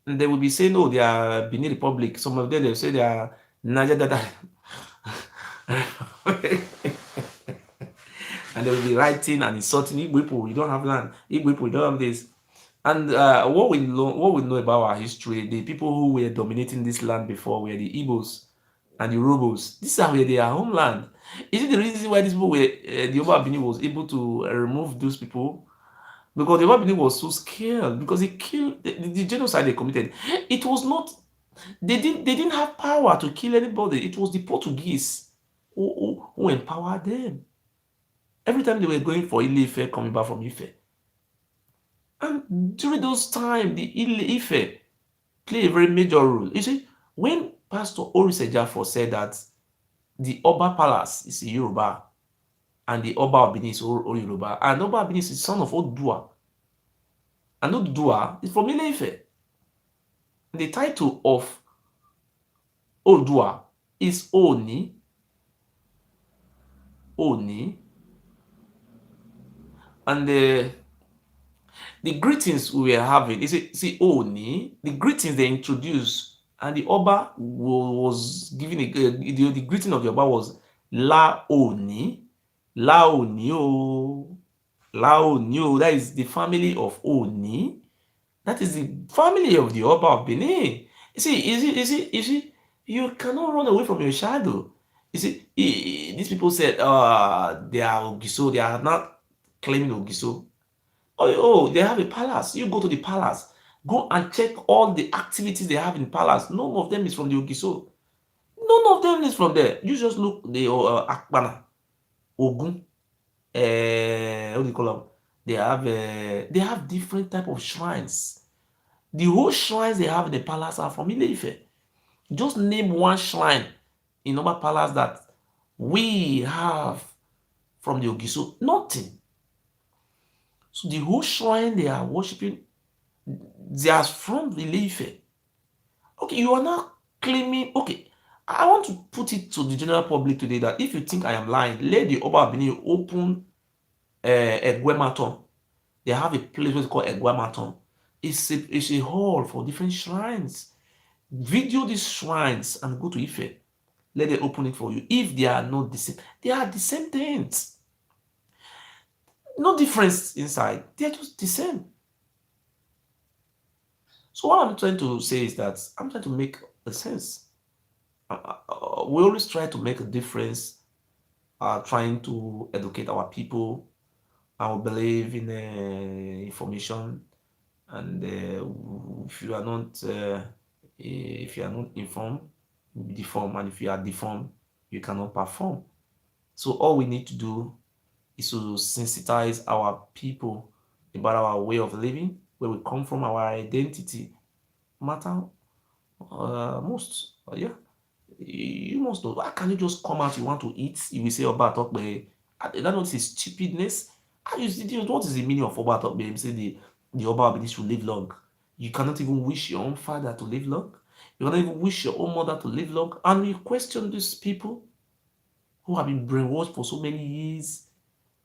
And they will be saying, oh, they are Benin Republic. Some of them, they will say they are Niger Dada. And they will be writing and insulting Igbo people. We don't have land. Igbo people, we don't have this. And what we know about our history, the people who were dominating this land before were the Igbos and the Robos. These are where their homeland. Is it the reason why these people were, the Obabini was able to remove those people? Because the Obabini was so scared, because he killed the genocide they committed. It was not They didn't have power to kill anybody. It was the Portuguese who empowered them. Every time they were going for Ile-Ife, coming back from Ife. And during those times, the Ife play a very major role. You see, when Pastor Orise Jafo said that the Oba Palace is a Yoruba and the Oba of Benin is Yoruba, and Oba of Benin is the son of Odua, and Odua is from Ile-Ife. The title of Odua is Oni, and the greetings we were having, is it see Oni, the greetings they introduced, and the Oba was giving the greeting of the Oba was La Oni, La Oni, oh, La Oni, oh, that is the family of Oni. That is the family of the Oba of Benin. You see, you cannot run away from your shadow. You see, these people said, they are Ogiso, they are not claiming Ogiso. They have a palace. You go to the palace. Go and check all the activities they have in the palace. None of them is from the Ogiso. None of them is from there. You just look the Akpana, Ogun, what do you call them? They have different type of shrines. The whole shrines they have in the palace are from Ile-Ife. Just name one shrine in Oba Palace that we have from the Ogiso. Nothing. So the whole shrine they are worshiping, they are from Ile-Ife. Okay, you are not claiming. Okay, I want to put it to the general public today that if you think I am lying, let the Oba Benin open Egwematon. They have a place what's called Egwematon. It's a hall for different shrines. Video these shrines and go to Ife. Let them open it for you. If they are not the same, they are the same things. No difference inside. They are just the same. So what I'm trying to say is that I'm trying to make a sense. We always try to make a difference, trying to educate our people. I will believe in information, and if you are not informed, you will be deformed, and if you are deformed, you cannot perform. So all we need to do is to sensitize our people about our way of living, where we come from, our identity matter most. Yeah, you must know. Why can't you just come out? You want to eat? You will say Oba Atokbe. That not is stupidness. What is the meaning of Oba Atokbe? You say the Oba Abedi should live long. You cannot even wish your own father to live long. You cannot even wish your own mother to live long. And you question these people who have been brainwashed for so many years,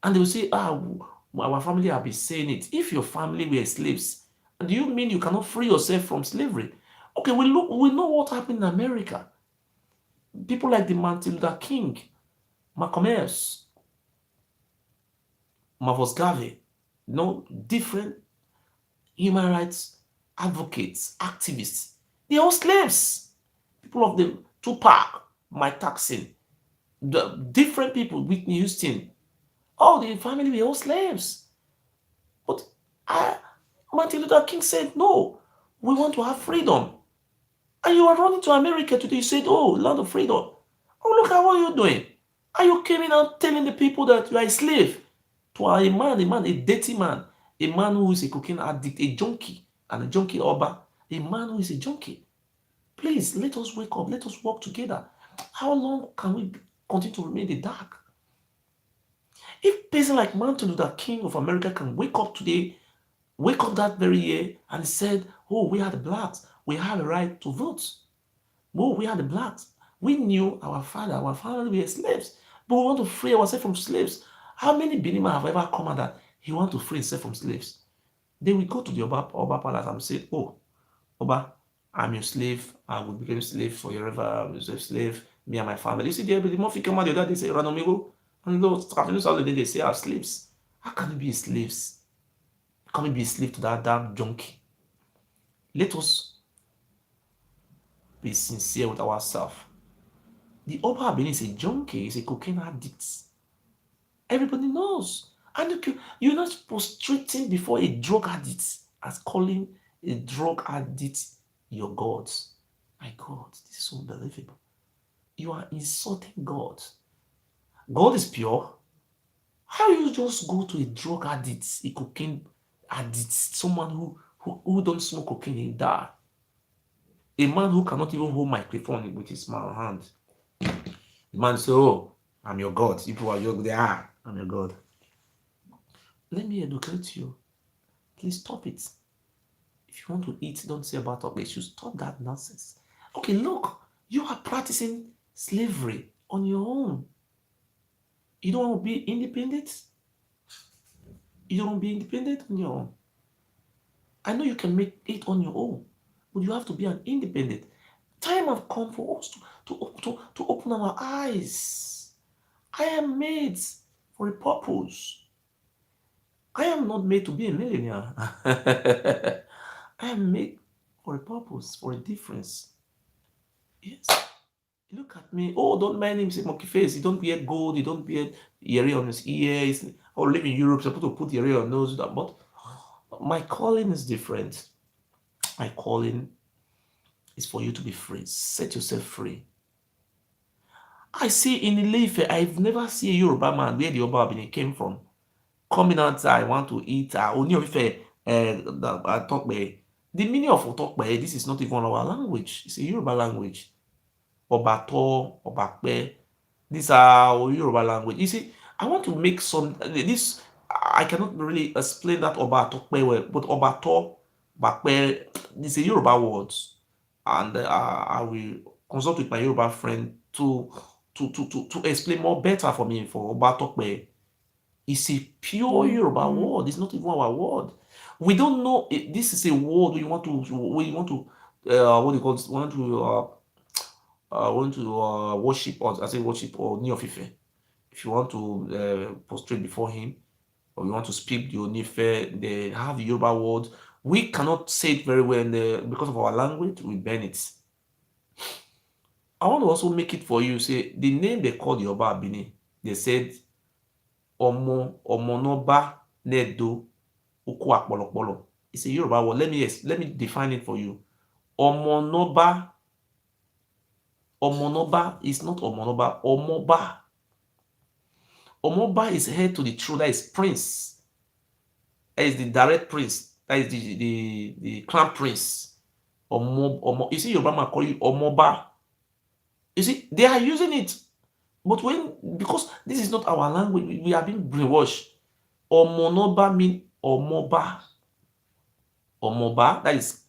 and they will say, our family have been saying it. If your family were slaves, do you mean you cannot free yourself from slavery? Okay, we know what happened in America. People like the Martin Luther King, Malcolm X, Marcus Garvey, different human rights advocates, activists. They are all slaves. People of the Tupac, Mike Tyson, the different people, Whitney Houston, all the family were all slaves. But I, Martin Luther King said, no, we want to have freedom. And you are running to America today. You said, oh, land of freedom. Oh, look at what you're doing. Are you coming out telling the people that you are a slave to a man, a dirty man, a man who is a cocaine addict, a junkie, and a junkie oba, a man who is a junkie? Please, let us wake up. Let us work together. How long can we continue to remain in the dark? If a person like Martin Luther King of America can wake up today, wake up that very year and said, oh, we are the blacks. We have a right to vote. Oh, we are the blacks. We knew our father, our family were slaves, but we want to free ourselves from slaves. How many Benima have ever come out that he want to free himself from slaves? They will go to the Oba Palace and say, oh, Oba, I'm your slave. I will become slave forever. I will be a slave. Me and my family. You see, the more come out the other day, say, Ranomigo. And those Catholics all the day, they say, are slaves. How can we be slaves? How can we be a slave to that damn junkie? Let us be sincere with ourselves. The Oba Benin is a junkie, is a cocaine addict. Everybody knows. And you're not prostrating before a drug addict as calling a drug addict your gods. My God, this is unbelievable. You are insulting God. God is pure. How you just go to a drug addict, a cocaine addict, someone who don't smoke cocaine and die? A man who cannot even hold microphone with his small hand. The man say, "Oh, I'm your God." People are just there. Ah, I'm your God. Let me educate you. Please stop it. If you want to eat, don't say about it. You should stop that nonsense. Okay, look, you are practicing slavery on your own. You don't want to be independent. You don't want to be independent on your own. I know you can make it on your own, but you have to be an independent. Time have come for us to open our eyes. I am made for a purpose. I am not made to be a millionaire. I am made for a purpose, for a difference. Yes. Look at me. Oh, don't mind him, say monkey face. You don't wear gold, you don't wear earring on his ears. Or live in Europe, supposed to put earring on nose. But my calling is different. My calling is for you to be free. Set yourself free. I see in Ilefe, I've never seen a Yoruba man where the Yoruba Benin came from. Coming out, I want to eat. Only of Ife, talk by. The meaning of talk by this is not even our language. It's a Yoruba language. Obato, Obakpe. These are Yoruba language. You see, I want to make some this. I cannot really explain that Obato well, but Obato, Bakpe, these are Yoruba words, and I will consult with my Yoruba friend to explain more better for me for Obato. It's a pure Yoruba word. It's not even our word. We don't know. This is a word we want to what do you call it? Want to worship, or I say worship, or Neofife. If you want to prostrate before him, or you want to speak the Onife, they have the Yoruba word. We cannot say it very well because of our language. We ban it. I want to also make it for you. Say the name they called Yoruba Abini. They said Omo Omonoba Nedo Oku Apolopolo. It's a Yoruba word. Let me define it for you. Omonoba Omonoba is not Omonoba. Omoba. Omoba is heir to the throne. That is prince. That is the direct prince. That is the crown prince. You see, Yoruba man call you Omoba. You see, they are using it. But because this is not our language, we are being brainwashed. Omonoba mean Omoba. Omoba, that is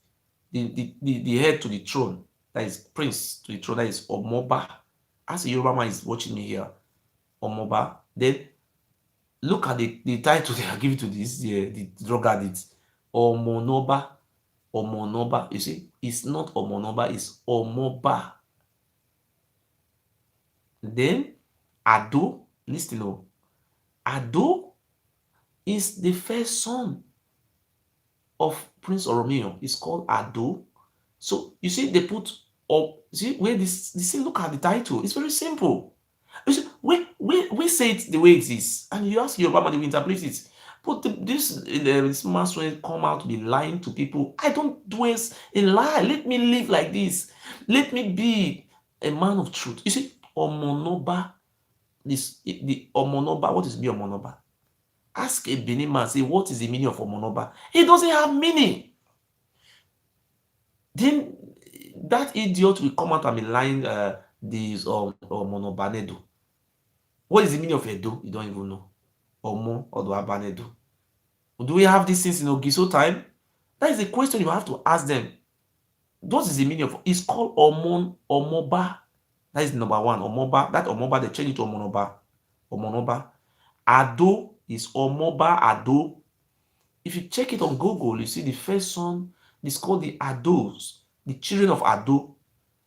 the heir to the throne. That is prince to the throne. That is Omoba. As a Yoruba man is watching me here, Omoba. Then look at the title they are giving to this the drug addict. Omonoba. Omonoba. You see, it's not Omonoba, it's Omoba. Then Ado, listen to Ado is the first son of Prince Oromio. It's called Ado. So you see, they put up. See where this look at the title. It's very simple. You see, we say it the way it is, and you ask your mama to interpret it. But this man when come out to be lying to people. I don't do a lie. Let me live like this. Let me be a man of truth. You see, Omonoba. The Omonoba. What is be Omonoba? Ask a Benin man. Say what is the meaning of Omonoba? It doesn't have meaning. Then that idiot will come out and be lying. This Omonobanedo. What is the meaning of Edo? You don't even know. Omo or Abanedo. Do we have these things in Ogiso time? That is a question you have to ask them. What is the meaning of? It's called Omoba. That is number one. Omoba. That Omoba they change it to Omonoba. Omonoba. Ado is Omoba Ado. If you check it on Google, you see the first son is called the Ados, the children of Ado.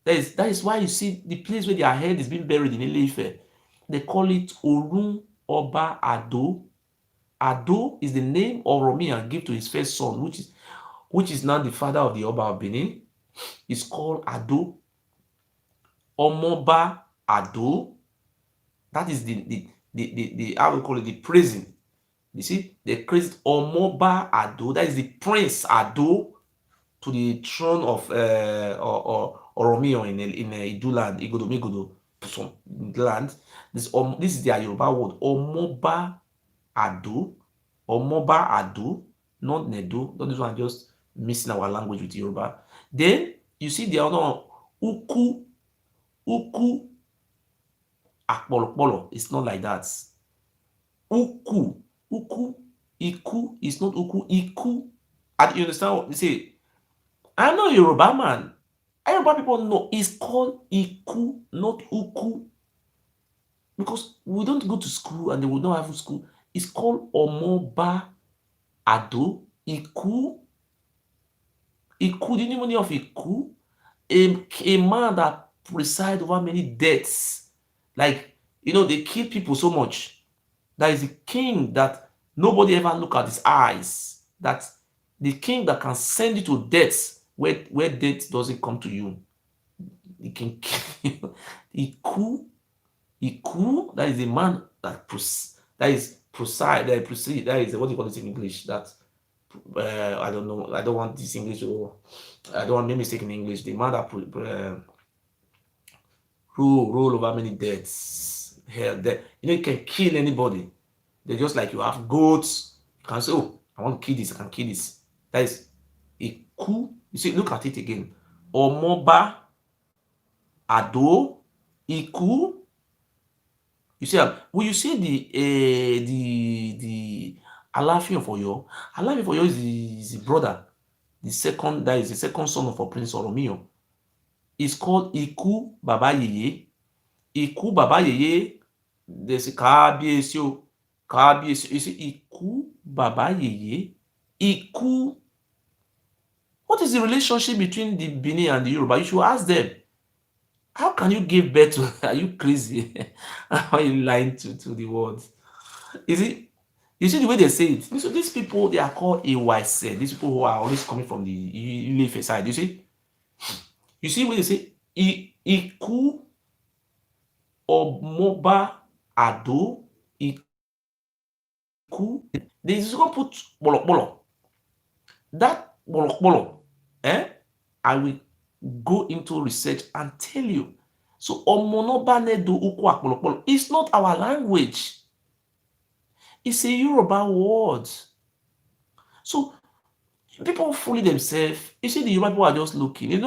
That is why you see the place where their head is being buried in Ile-Ife. They call it Orun Oba Ado. Ado is the name Oromiyan gave to his first son, which is now the father of the Oba of Benin. It's called Ado. Omoba Ado. That is the how we call it, the prison. You see, they created Omoba Ado. That is the prince Ado to the throne of Oromio in a Idu land, Igodo Migodo, some land. This is their Yoruba word. Omoba Ado, Omoba Ado, not Nedo. Not this one just missing our language with Yoruba. Then you see the other one, Uku, Uku Akpolopolo. It's not like that. Uku, Uku, Iku is not Uku, Iku. And you understand what they say? I'm not a Yoruba man. Yoruba people know it's called Iku, not Uku. Because we don't go to school and they will not have school. It's called Omoba Ado Iku. Iku, the meaning of Iku, a man that preside over many deaths. Like, they kill people so much. That is the king that nobody ever look at his eyes. That the king that can send you to death where death doesn't come to you. He can kill you. Iku, that is a man that is preside, that is what do you call it in English? That I don't know. I don't want this English or I don't want to make mistake in English. The man that rule over many deaths. Hell, death. You can kill anybody. They're just like you have goats. You can say, oh, I want to kill this. I can kill this. That is Iku. You see, look at it again. Omoba Ado Iku. You see, when you see the Alaafin of Oyo, Alaafin of Oyo is the brother, that is the second son of Prince Oromio. It's called Iku Baba Yeye. Iku Baba Yeye, there's a Kábíyèsí o, Kábíyèsí. You see, Iku Baba Yeye, Iku. What is the relationship between the Benin and the Yoruba? You should ask them. How can you give birth to? Are you crazy? How are you lying to the world? Is it? You see the way they say it. So these people, they are called AYC. These people who are always coming from the Ilefe side. You see when they say Iku Omoba Ado Iku. They just gonna put bolo. That bolo, I will go into research and tell you. So Omonoba Nedo Uku Akpolopolo. It's not our language. It's a Yoruba word. So people fooling themselves. You see, the Yoruba people are just looking.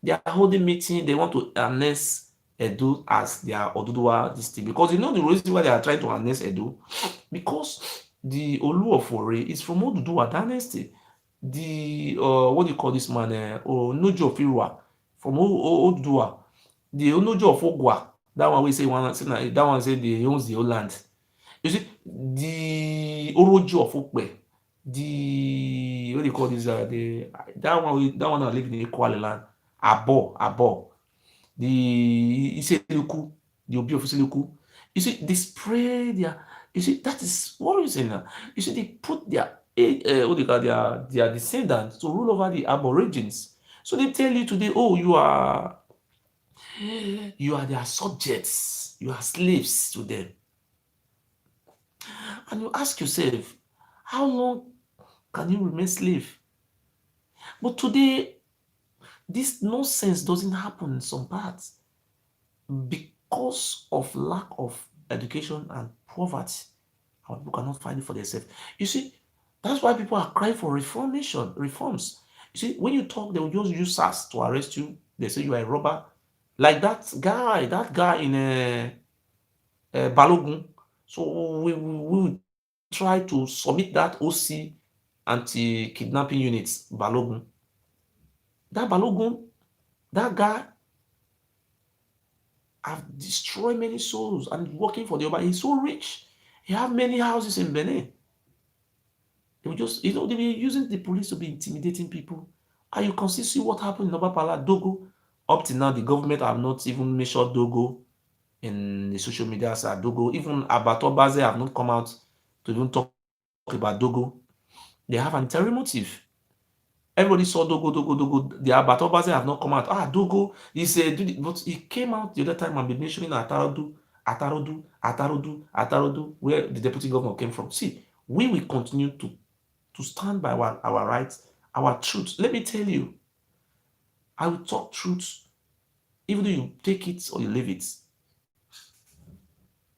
They are holding meeting. They want to annex Edo as their Oduduwa this thing. Because the reason why they are trying to annex Edo, because the Olu of Ore is from Oduduwa dynasty. The what do you call this man? Onojo of Irwa from Oduduwa. The Onojo of Ogwa. That one we say that one say they owns the whole land. You see, the Orojo of Okpe, the what do you call this? That one that live in Equal land, Abo, the Iseluku, the Obi of Iseluku. You see, they spray their. You see, that is what are you saying now? You see, they put their what do you call their descendants to rule over the Aborigines. So they tell you today, oh, you are their subjects, you are slaves to them. And you ask yourself, how long can you remain slave? But today, this nonsense doesn't happen in some parts because of lack of education and poverty. Our people cannot find it for themselves. You see, that's why people are crying for reforms. You see, when you talk, they will just use SARS to arrest you. They say you are a robber. Like that guy in Balogun. So we will try to submit that OC anti-kidnapping units, Balogun. That guy have destroyed many souls and working for the Oba. He's so rich. He have many houses in Benin. They will just, they be using the police to be intimidating people. And you can see what happened in Obapala, Dogo. Up till now, the government have not even measured Dogo in the social media side. Dogo, even Abato Baze have not come out to even talk about Dogo. They have an interior motive. Everybody saw Dogo. The Abato Baze have not come out. Dogo, but he came out the other time and been mentioning Atarodu, where the deputy governor came from. See, we will continue to stand by our rights, our truth. Let me tell you, I will talk truth Even though you take it or you leave it,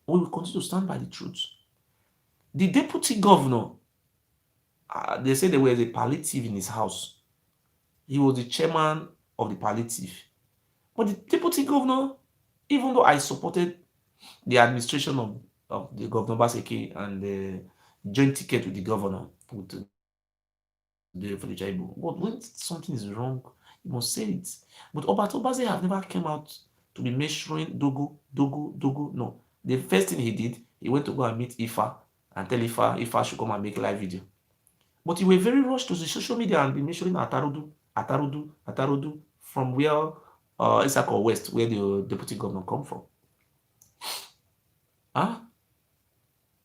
we will continue to stand by the truth. The deputy governor, they said there was a palliative in his house. He was the chairman of the palliative. But the deputy governor, even though I supported the administration of the Governor Baseke and the joint ticket with the governor, with the for the tribal. But when something is wrong, you must say it. But Obato Baze have never came out to be measuring Dogo, Dogo, Dogo. No. The first thing he did, he went to go and meet Ifa and tell Ifa should come and make live video. But he were very rushed to the social media and be measuring Atarudu, Atarudu, Atarudu from where Isako West, where the deputy governor come from. Huh?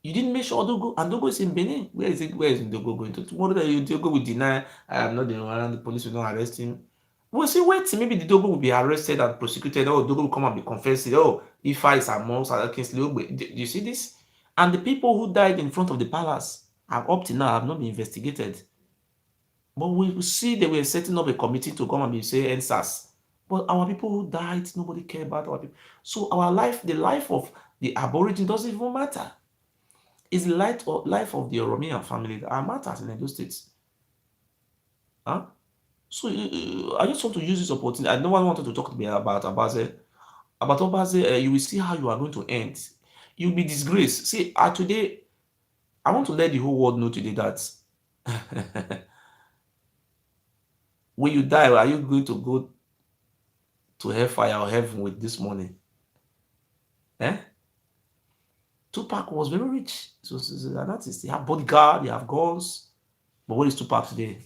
You didn't make sure Odogo, and Dogo is in Benin. Where is it? Where is Dogo going to? Tomorrow that Dogo will deny I am not the one, the police will not arrest him. We'll say, wait, maybe the Dogo will be arrested and prosecuted. Oh, Dogo will come and be confessed. Oh, if I is amongst other Kingsley. Do you see this? And the people who died in front of the palace have up to now have not been investigated. But we will see they were setting up a committee to come and be say NSAS. But our people who died, nobody care about our people. So our life, the life of the Aborigine doesn't even matter. It's the life of the Oromian family that matters in those states. Huh? So I just want to use this opportunity. I no one wanted to talk to me about Abaze. About Abaze, you will see how you are going to end. You'll be disgraced. See, today, I want to let the whole world know today that when you die, are you going to go to hellfire or heaven with this money? Eh? Tupac was very rich. So an artist. They have bodyguard, they have guns. But what is Tupac today?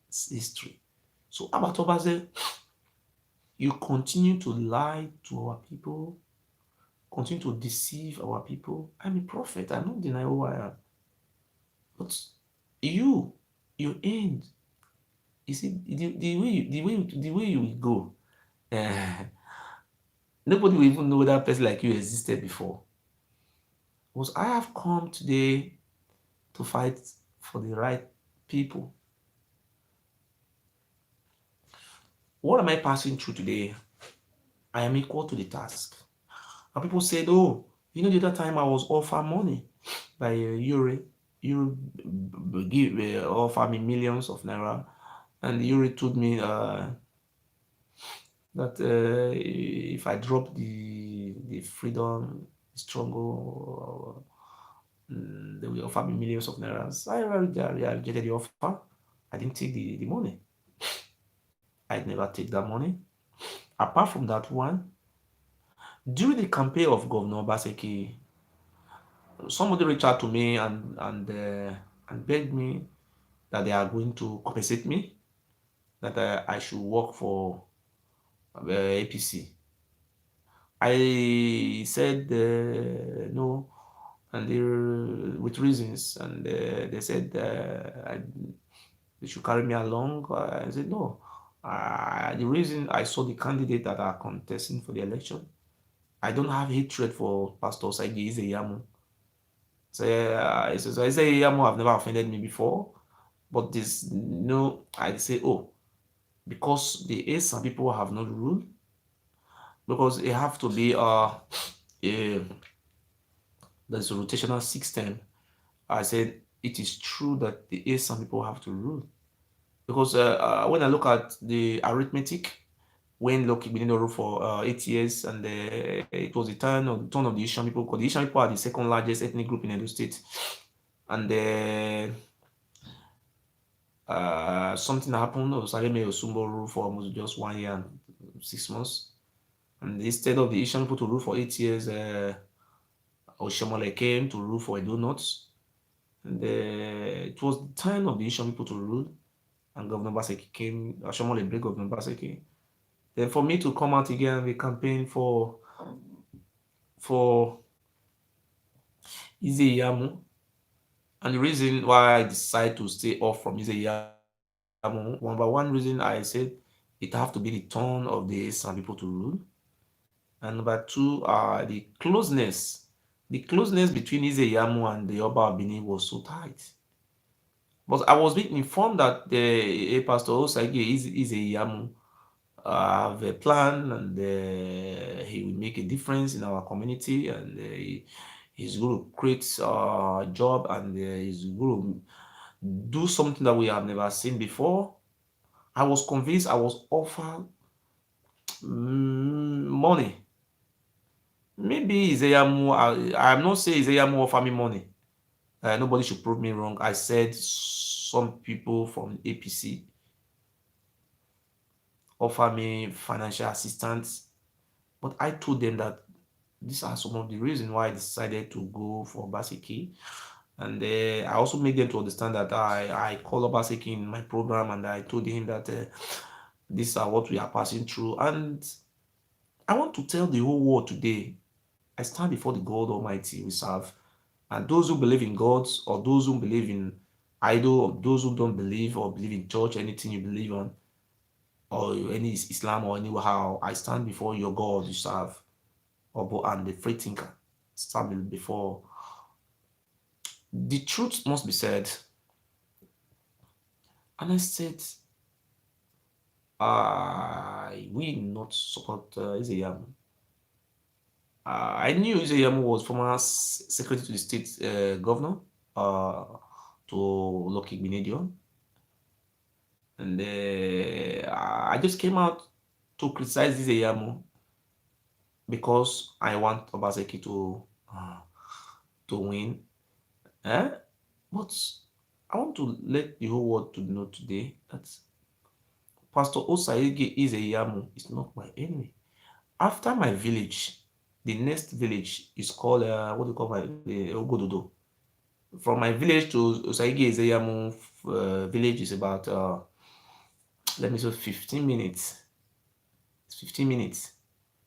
It's history. So about Obaze, you continue to lie to our people, continue to deceive our people. I'm a prophet. I'm not denying who I am. But you, your end, you see, the way you will go, nobody will even know that person like you existed before. Because I have come today to fight for the right people. What am I passing through today? I am equal to the task. And people said, oh, the other time I was offered money by Yuri. You give offer me millions of naira. And Yuri told me that if I drop the freedom struggle, they will offer me millions of naira. I rejected the offer. I didn't take the money. I'd never take that money. Apart from that one, during the campaign of Governor Baseki, somebody reached out to me and begged me that they are going to compensate me, that I should work for APC. I said no, and with reasons, and they said they should carry me along. I said no. The reason I saw the candidate that are contesting for the election, I don't have hatred for Pastor Saigi Izeyamu. So Izeyamu have never offended me before, but this I say because the Esan people have not ruled, because it have to be there's a rotational system. I said it is true that the Esan people have to rule, because when I look at the arithmetic, when Loki been in the rule for 8 years, and it was the turn of the Asian people, because the Asian people are the second largest ethnic group in Edo State, and something happened. Osaleme Osumbo ruled for almost just 1 year and 6 months, and instead of the Asian people to rule for 8 years, Oshomole came to rule for Edo North, and it was the time of the Asian people to rule, and Governor Baseki came. Oshomole break Governor Baseki. Then for me to come out again and campaign for Izeyamu, and the reason why I decided to stay off from Izeyamu, number one reason I said it have to be the turn of the some people to rule, and number two, the closeness between Izeyamu and the Oba of Benin was so tight. But I was being informed that the Pastor Osage Izeyamu have a plan, and he will make a difference in our community, and he's going to create a job, and he's going to do something that we have never seen before. I was convinced. I was offered money. Maybe Izeyamu, I'm not saying Izeyamu offer me money. Nobody should prove me wrong. I said some people from APC offer me financial assistance, but I told them that these are some of the reasons why I decided to go for Obaseki. And I also made them to understand that I call Obaseki in my program, and I told him that these are what we are passing through. And I want to tell the whole world today, I stand before the God Almighty we serve. And those who believe in gods, or those who believe in idol, or those who don't believe or believe in church, anything you believe on, or any Islam or anyhow, I stand before your God you serve, and the free thinker stand before. The truth must be said. And I said, I will not support Izeyamu. I knew Izeyamu was former secretary to the state governor, uh, to Lucky Benedion. And I just came out to criticize Izeyamu because I want Obaseki to win. Eh? But I want to let the whole world to know today that Pastor Osaige Izeyamu is not my enemy. After my village, the next village is called what do you call the Ogododo. From my village to Osaige Izeyamu village is about let me say 15 minutes. It's 15 minutes.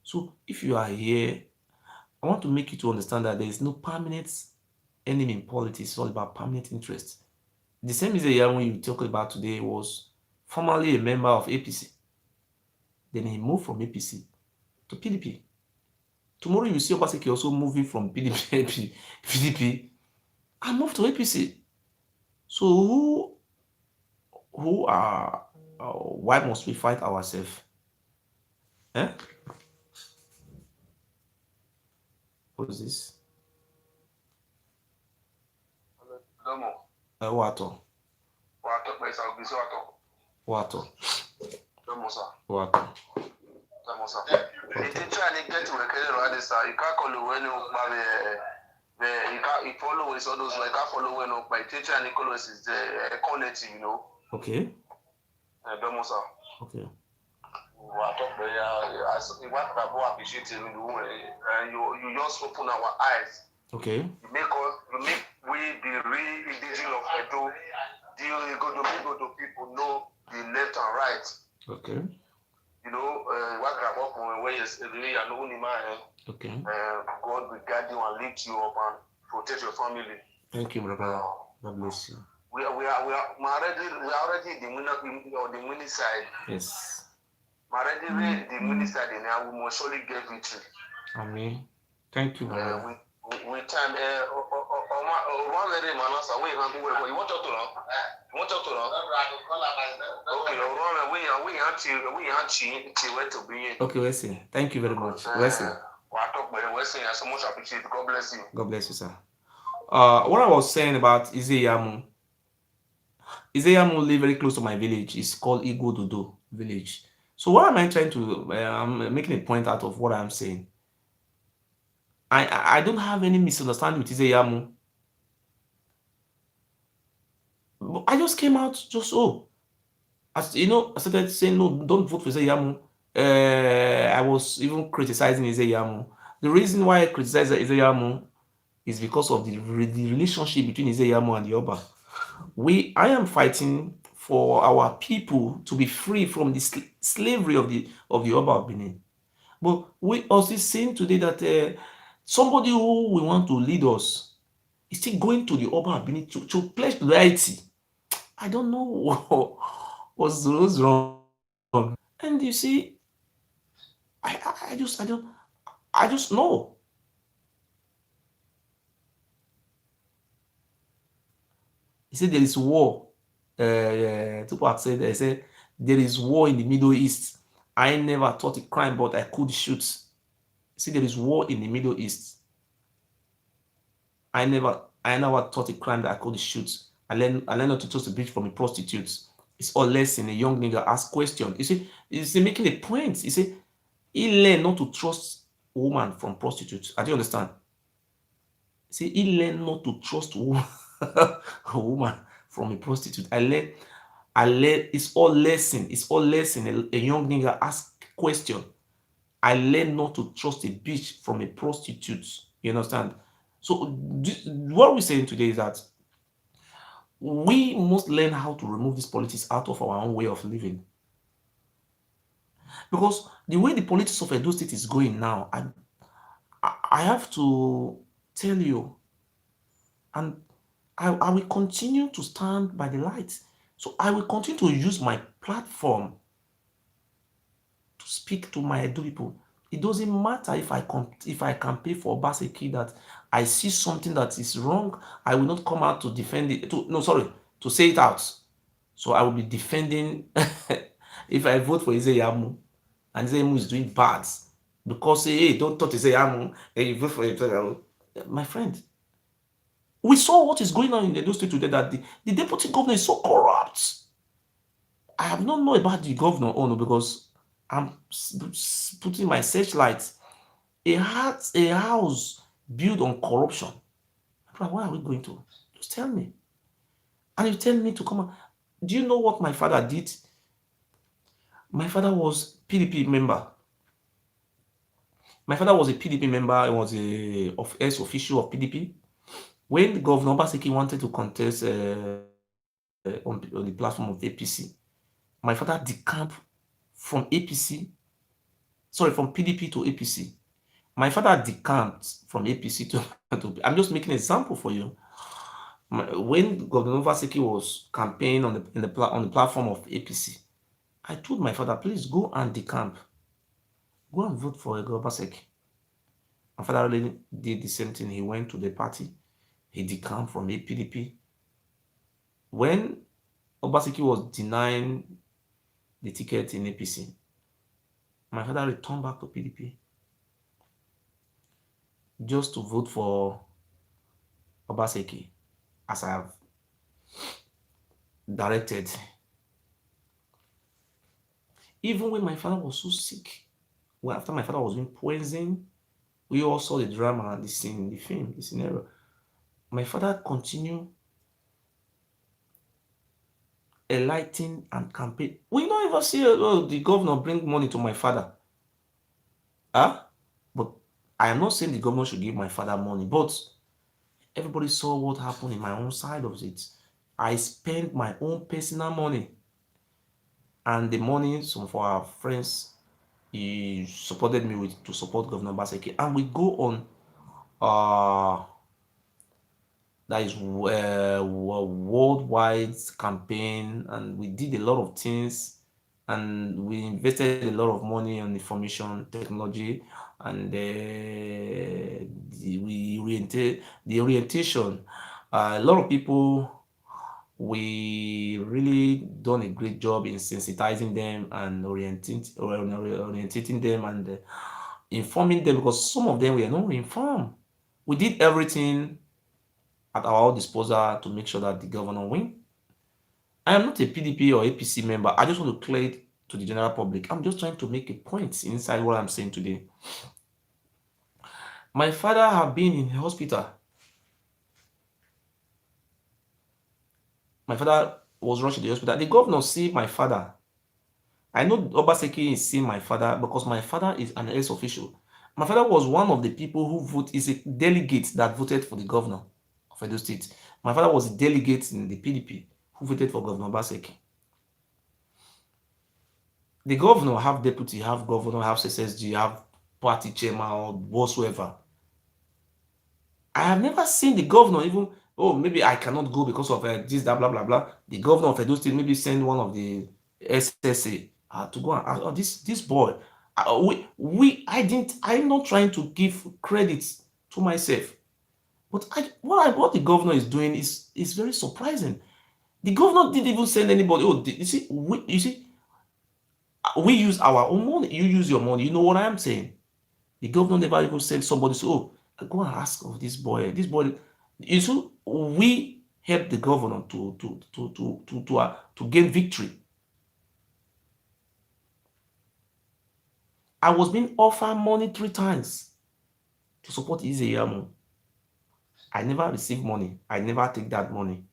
So if you are here, I want to make you to understand that there is no permanent enemy in politics. It's all about permanent interest. The same is the year when you talk about today was formerly a member of APC. Then he moved from APC to PDP. Tomorrow you see Obaseki also moving from PDP and move to APC. So who are why must we fight ourselves? Eh? What is this? What? What? What? Follow is all those like I follow when up by teacher Nicholas is the connect, you know. Okay. Okay. You just open our eyes. Okay. You make we the real indigenous of Edo. You go to people know the left and right. Okay. You know, what grab up where you really are no man. Okay. God will guide you and lift you up and protect your family. Thank you, brother. God bless you. We are already the winning side. Yes. Already the winning side, and now we must surely get victory. Amen. Thank you, brother. With time, one lady man asked, "We want to work. You want to talk to her? You want to talk to her? Okay, we have to be. Okay, let's see. Thank you very much. Let's see. So much appreciate. God bless you. God bless you, sir. What I was saying about Izeyamu live very close to my village. It's called Igododo village. So what am I trying to? I'm making a point out of what I'm saying. I don't have any misunderstanding with Izeyamu. I just came out as you know, I started saying no, don't vote for Izeyamu. I was even criticizing Izeyamu. The reason why I criticize Izeyamu is because of the relationship between Izeyamu and the Oba. I am fighting for our people to be free from the slavery of the Oba of Benin. But we also seeing today that somebody who we want to lead us is still going to the Oba of Benin to pledge loyalty. I don't know what's wrong. And you see, I just know. He said there is war. Tupac said, they said there is war in the Middle East, I never thought a crime, but I could shoot. See, there is war in the Middle East. I never thought a crime that I could shoot. I learned not to trust a bitch from a prostitute. It's all lesson. A young nigga ask question. You see, making a point. You see, he learned not to trust woman from prostitutes. I do you understand? See, he learned not to trust woman, a woman from a prostitute. I learned. It's all lesson. It's all lesson. A young nigga ask question. I learned not to trust a bitch from a prostitute. You understand? So what we're saying today is that we must learn how to remove this politics out of our own way of living. Because the way the politics of Edo State is going now, I have to tell you, and I will continue to stand by the light. So I will continue to use my platform to speak to my Edo people. It doesn't matter if I campaign for Obaseki that I see something that is wrong, I will not come out to defend it. No, sorry, to say it out. So I will be defending if I vote for Izeyamu and Izeyamu is doing bad because hey, don't touch Izeyamu, hey, you vote for Izeyamu. My friend, we saw what is going on in Edo State today that the deputy governor is so corrupt. I have not known about the governor only because I'm putting my searchlight. A house built on corruption. Where are we going to? Just tell me. And you tell me to come on. Do you know what my father did? My father was PDP member. My father was a PDP member. He was a ex-official of PDP. When Governor Obaseki wanted to contest on the platform of APC, my father decamped from APC, sorry, from PDP to APC. My father decamped from APC to I'm just making an example for you. When Governor Obaseki was campaigning on the platform of APC, I told my father, please go and decamp. Go and vote for Obaseki. My father really did the same thing. He went to the party. He decamped from PDP. When Obaseki was denying the ticket in APC, my father returned back to PDP just to vote for Obaseki as I have directed. Even when my father was so sick, well, after my father was being poisoned, we all saw the drama, the scene, the film, the scenario. My father continued enlightening and campaign. We don't even see the governor bring money to my father. Huh? But I am not saying the governor should give my father money, but everybody saw what happened in my own side of it. I spent my own personal money and the money some of our friends he supported me with to support Governor Baseki, and we go on that is worldwide campaign, and we did a lot of things, and we invested a lot of money on information technology, and the orientation. A lot of people, we really done a great job in sensitizing them and orientating them and informing them, because some of them were not informed. We did everything at our disposal to make sure that the governor win. I am not a PDP or APC member. I just want to clear it to the general public. I'm just trying to make a point inside what I'm saying today. My father have been in hospital. My father was rushed to the hospital. The governor see my father. I know Obaseki is seeing my father because my father is an ex-official. My father was one of the people who vote, is a delegate that voted for the governor of Edo State. My father was a delegate in the PDP who voted for Governor Obaseki. The governor have deputy, have governor, have SSG, have party chairman or whatsoever. I have never seen the governor even, oh, maybe I cannot go because of this, that, blah, blah, blah. The governor of Edo State maybe send one of the SSA to go and ask, oh, this boy. I'm not trying to give credit to myself. But what the governor is doing is very surprising. The governor didn't even send anybody. Oh, you see, We use our own money. You use your money. You know what I'm saying? The governor never even sent somebody to, oh, go and ask of this boy. This boy, you see, we help the governor to gain victory. I was being offered money 3 times to support Izeyamu. I never receive money. I never take that money.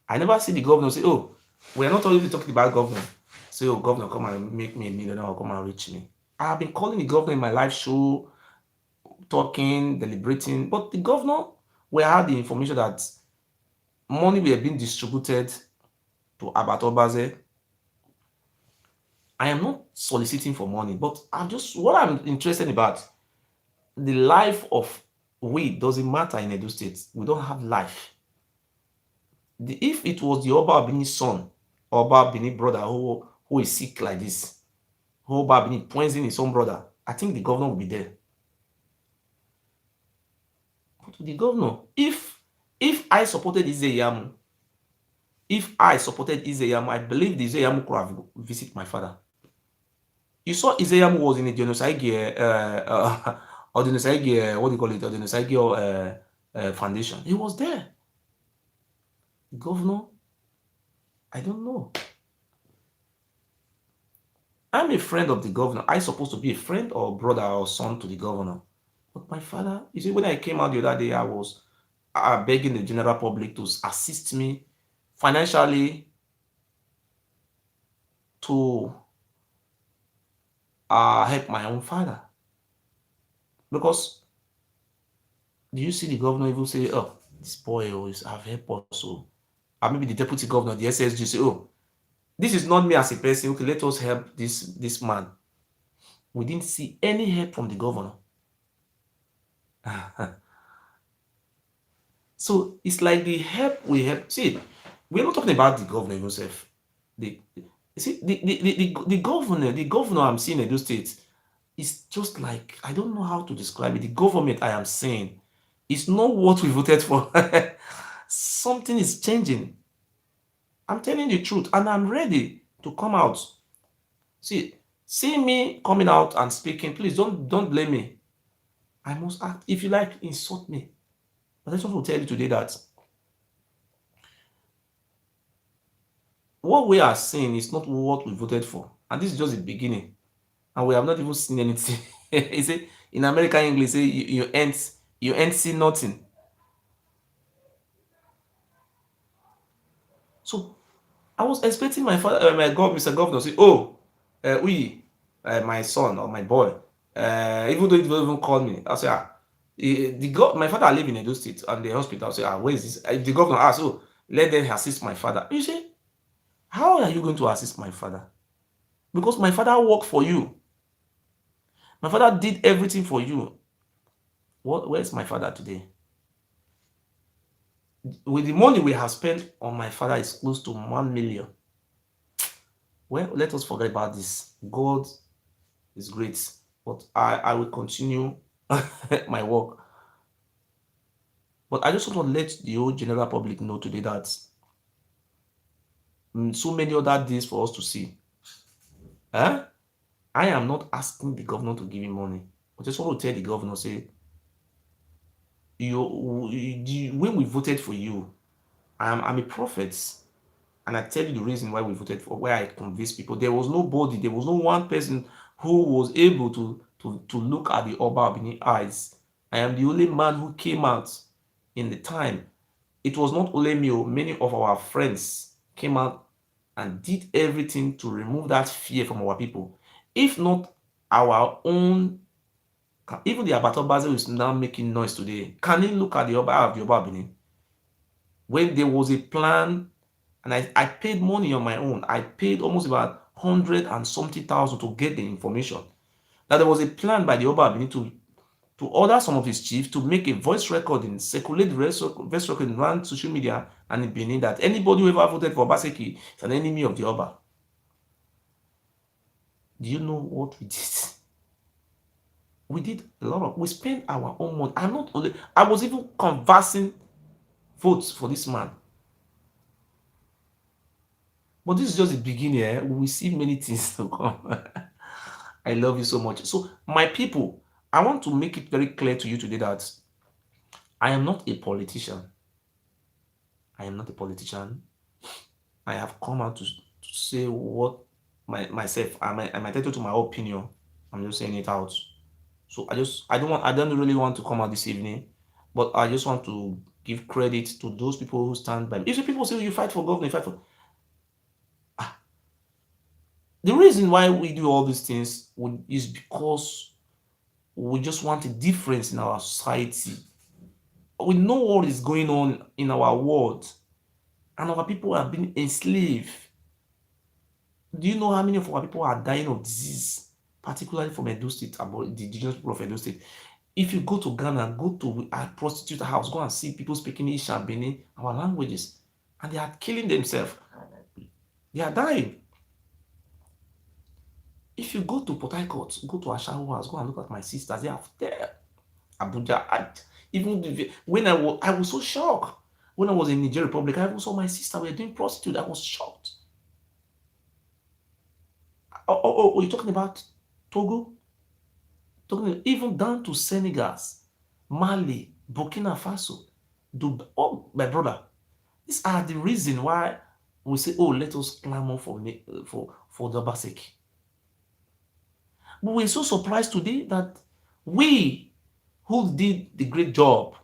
I never see the governor say, oh, we are not only talking about governor. Say, oh, governor, come and make me a millionaire or come and reach me. I have been calling the governor in my live show, talking, deliberating, but the governor, we had the information that money were being distributed to Abatobaze. I am not soliciting for money, but I'm just what I'm interested about. The life of we doesn't matter in Edo State. We don't have life. If it was the Oba Bini's son, Oba Bini brother who is sick like this, who Oba Bini poisoning his own brother, I think the governor will be there. But the governor, if I supported Izeyamu, I believe the Izeyamu could have visited my father. You saw Izeyamu was in a genocide or genocide, what do you call it, or genocide foundation. He was there. The governor, I don't know. I'm a friend of the governor. I'm supposed to be a friend or brother or son to the governor. But my father, you see, when I came out the other day, I was begging the general public to assist me financially to help my own father. Because do you see the governor even say, oh, this boy always have helped us. So, or maybe the deputy governor, the SSG say, oh, this is not me as a person. Okay, let us help this man. We didn't see any help from the governor. So it's like the help we help. See, we're not talking about the governor himself. The see the governor I'm seeing in those states is just like I don't know how to describe it. The government I am saying is not what we voted for. Something is changing. I'm telling the truth, and I'm ready to come out. See me coming out and speaking. Please don't blame me. I must act. If you like, insult me. But I just want to tell you today that what we are saying is not what we voted for. And this is just the beginning. And we have not even seen anything. You see, in American English, say you ain't see nothing. So I was expecting my father, Mr. Governor, say, oh, my son or my boy, even though he didn't even call me, I say, my father live in Edo State and the hospital. I say, where is this? The governor asked, oh, let them assist my father. You say, how are you going to assist my father? Because my father worked for you. My father did everything for you. Where's my father today? With the money we have spent on my father is close to 1 million. Well, let us forget about this. God is great, but I will continue my work. But I just want to let the whole general public know today that so many other days for us to see. I am not asking the governor to give me money. I just want to tell the governor, say, when we voted for you, I'm a prophet. And I tell you the reason why we voted for, why I convinced people. There was nobody, there was no one person who was able to look at the Oba Abini eyes. I am the only man who came out in the time. It was not only me, many of our friends came out and did everything to remove that fear from our people. If not our own, even the Abato Basil is now making noise today. Can you look at the Oba of the Oba Abini? When there was a plan, and I paid money on my own. I paid almost about 100 and something thousand to get the information. That there was a plan by the Oba Abini to order some of his chiefs to make a voice recording, circulate the voice recording around social media and in Benin that anybody who ever voted for Obaseki is an enemy of the Oba. Do you know what we did? We did a lot of, we spent our own money. I was even conversing votes for this man. But this is just the beginning. We will see many things to come. I love you so much. So, my people, I want to make it very clear to you today that I am not a politician. I am not a politician. I have come out to say what myself. I'm entitled to my opinion. I'm just saying it out. So I don't really want to come out this evening, but I just want to give credit to those people who stand by me. If people say you fight for government, you fight for the reason why we do all these things is because we just want a difference in our society. We know what is going on in our world, and our people are being enslaved. Do you know how many of our people are dying of disease, particularly from Edo State, about the indigenous people of Edo State? If you go to Ghana, go to a prostitute house, go and see people speaking Isha, Benin, our languages, and they are killing themselves. They are dying. If you go to Port Harcourt, go to Ashawo house, go and look at my sisters. They are there. Abuja. Even when I was so shocked. When I was in Nigeria Republic, I even saw my sister were doing prostitute. I was shocked. You're talking about Togo? Talking even down to Senegal, Mali, Burkina Faso, Dubai. Oh, my brother, these are the reason why we say, oh, let us clamor for the basic. But we're so surprised today that we who did the great job,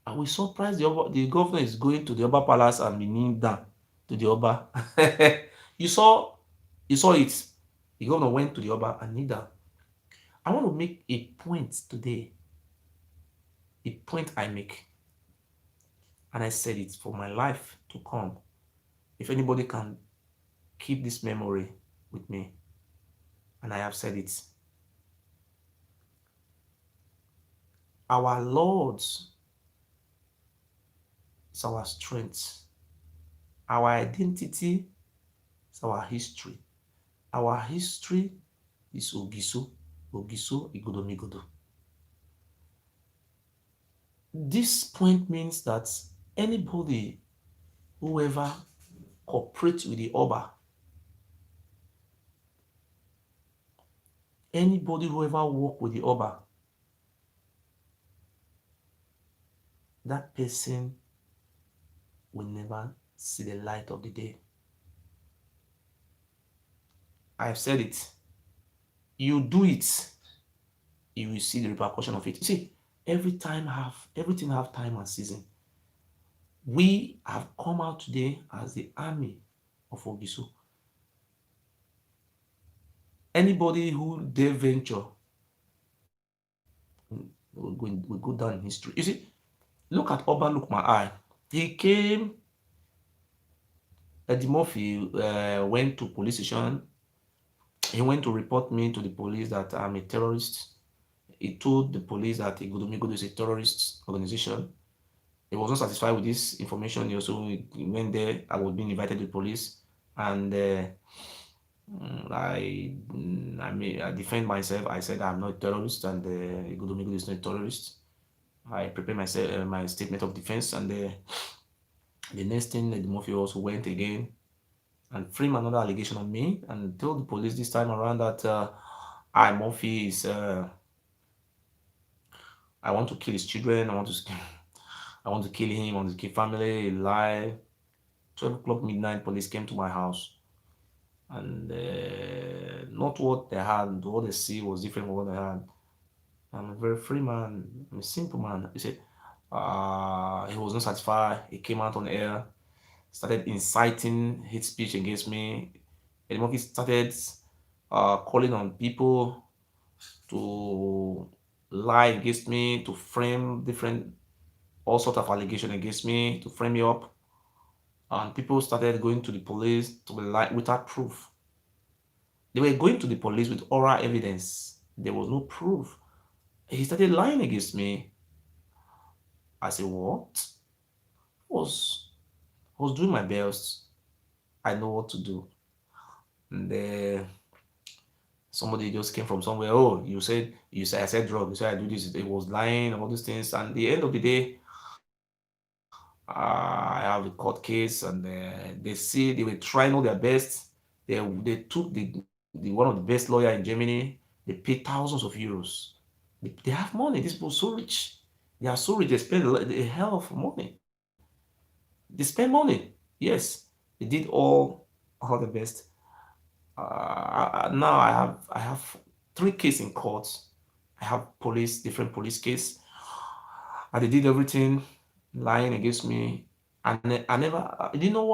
and we surprised the governor is going to the Oba Palace and be kneeling down to the Oba. you saw you saw it. The governor went to the Oba and kneeled down. I want to make a point today, a point I make, and I said it for my life to come. If anybody can keep this memory with me, and I have said it, our Lord is our strength, our identity is our history. Our history is Ogiso, Ogiso, Igodomigodo. This point means that anybody, whoever cooperates with the Oba, anybody whoever work with the Oba, that person will never see the light of the day. I've said it. You do it, you will see the repercussion of it. You see, everything have time and season. We have come out today as the army of Ogiso. Anybody who dare venture will go down in history. You see, look at Oba Look My Eye. He came, Eddie Murphy went to police station. He went to report me to the police that I'm a terrorist. He told the police that Igodomigodo is a terrorist organization. He was not satisfied with this information. He also went there. I was being invited to the police, and I defend myself. I said I'm not a terrorist, and Igodomigodo is not a terrorist. I prepared myself my statement of defense, and the next thing, the mafia also went again and framed another allegation on me and told the police this time around that I Murphy is I want to kill his children. I want to kill him. I want to kill family. Lie. 12 o'clock midnight, police came to my house, and not what they had. What they see was different from what they had. I'm a very free man. I'm a simple man. He said he was not satisfied. He came out on air, started inciting hate speech against me. The monkey started calling on people to lie against me, to frame different all sorts of allegations against me, to frame me up. And people started going to the police to lie without proof. They were going to the police with oral evidence. There was no proof. He started lying against me. I said, what? I was doing my best. I know what to do. And somebody just came from somewhere. Oh, you said I said drug. You said I do this. It was lying, all these things. And at the end of the day, I have a court case, and they were trying all their best. They took the one of the best lawyer in Germany. They pay thousands of euros. They have money. These people are so rich. They are so rich. They spend a hell of money. They spend money. Yes, they did all the best. Now I have three cases in court. I have different police case, and they did everything lying against me. And I never, you know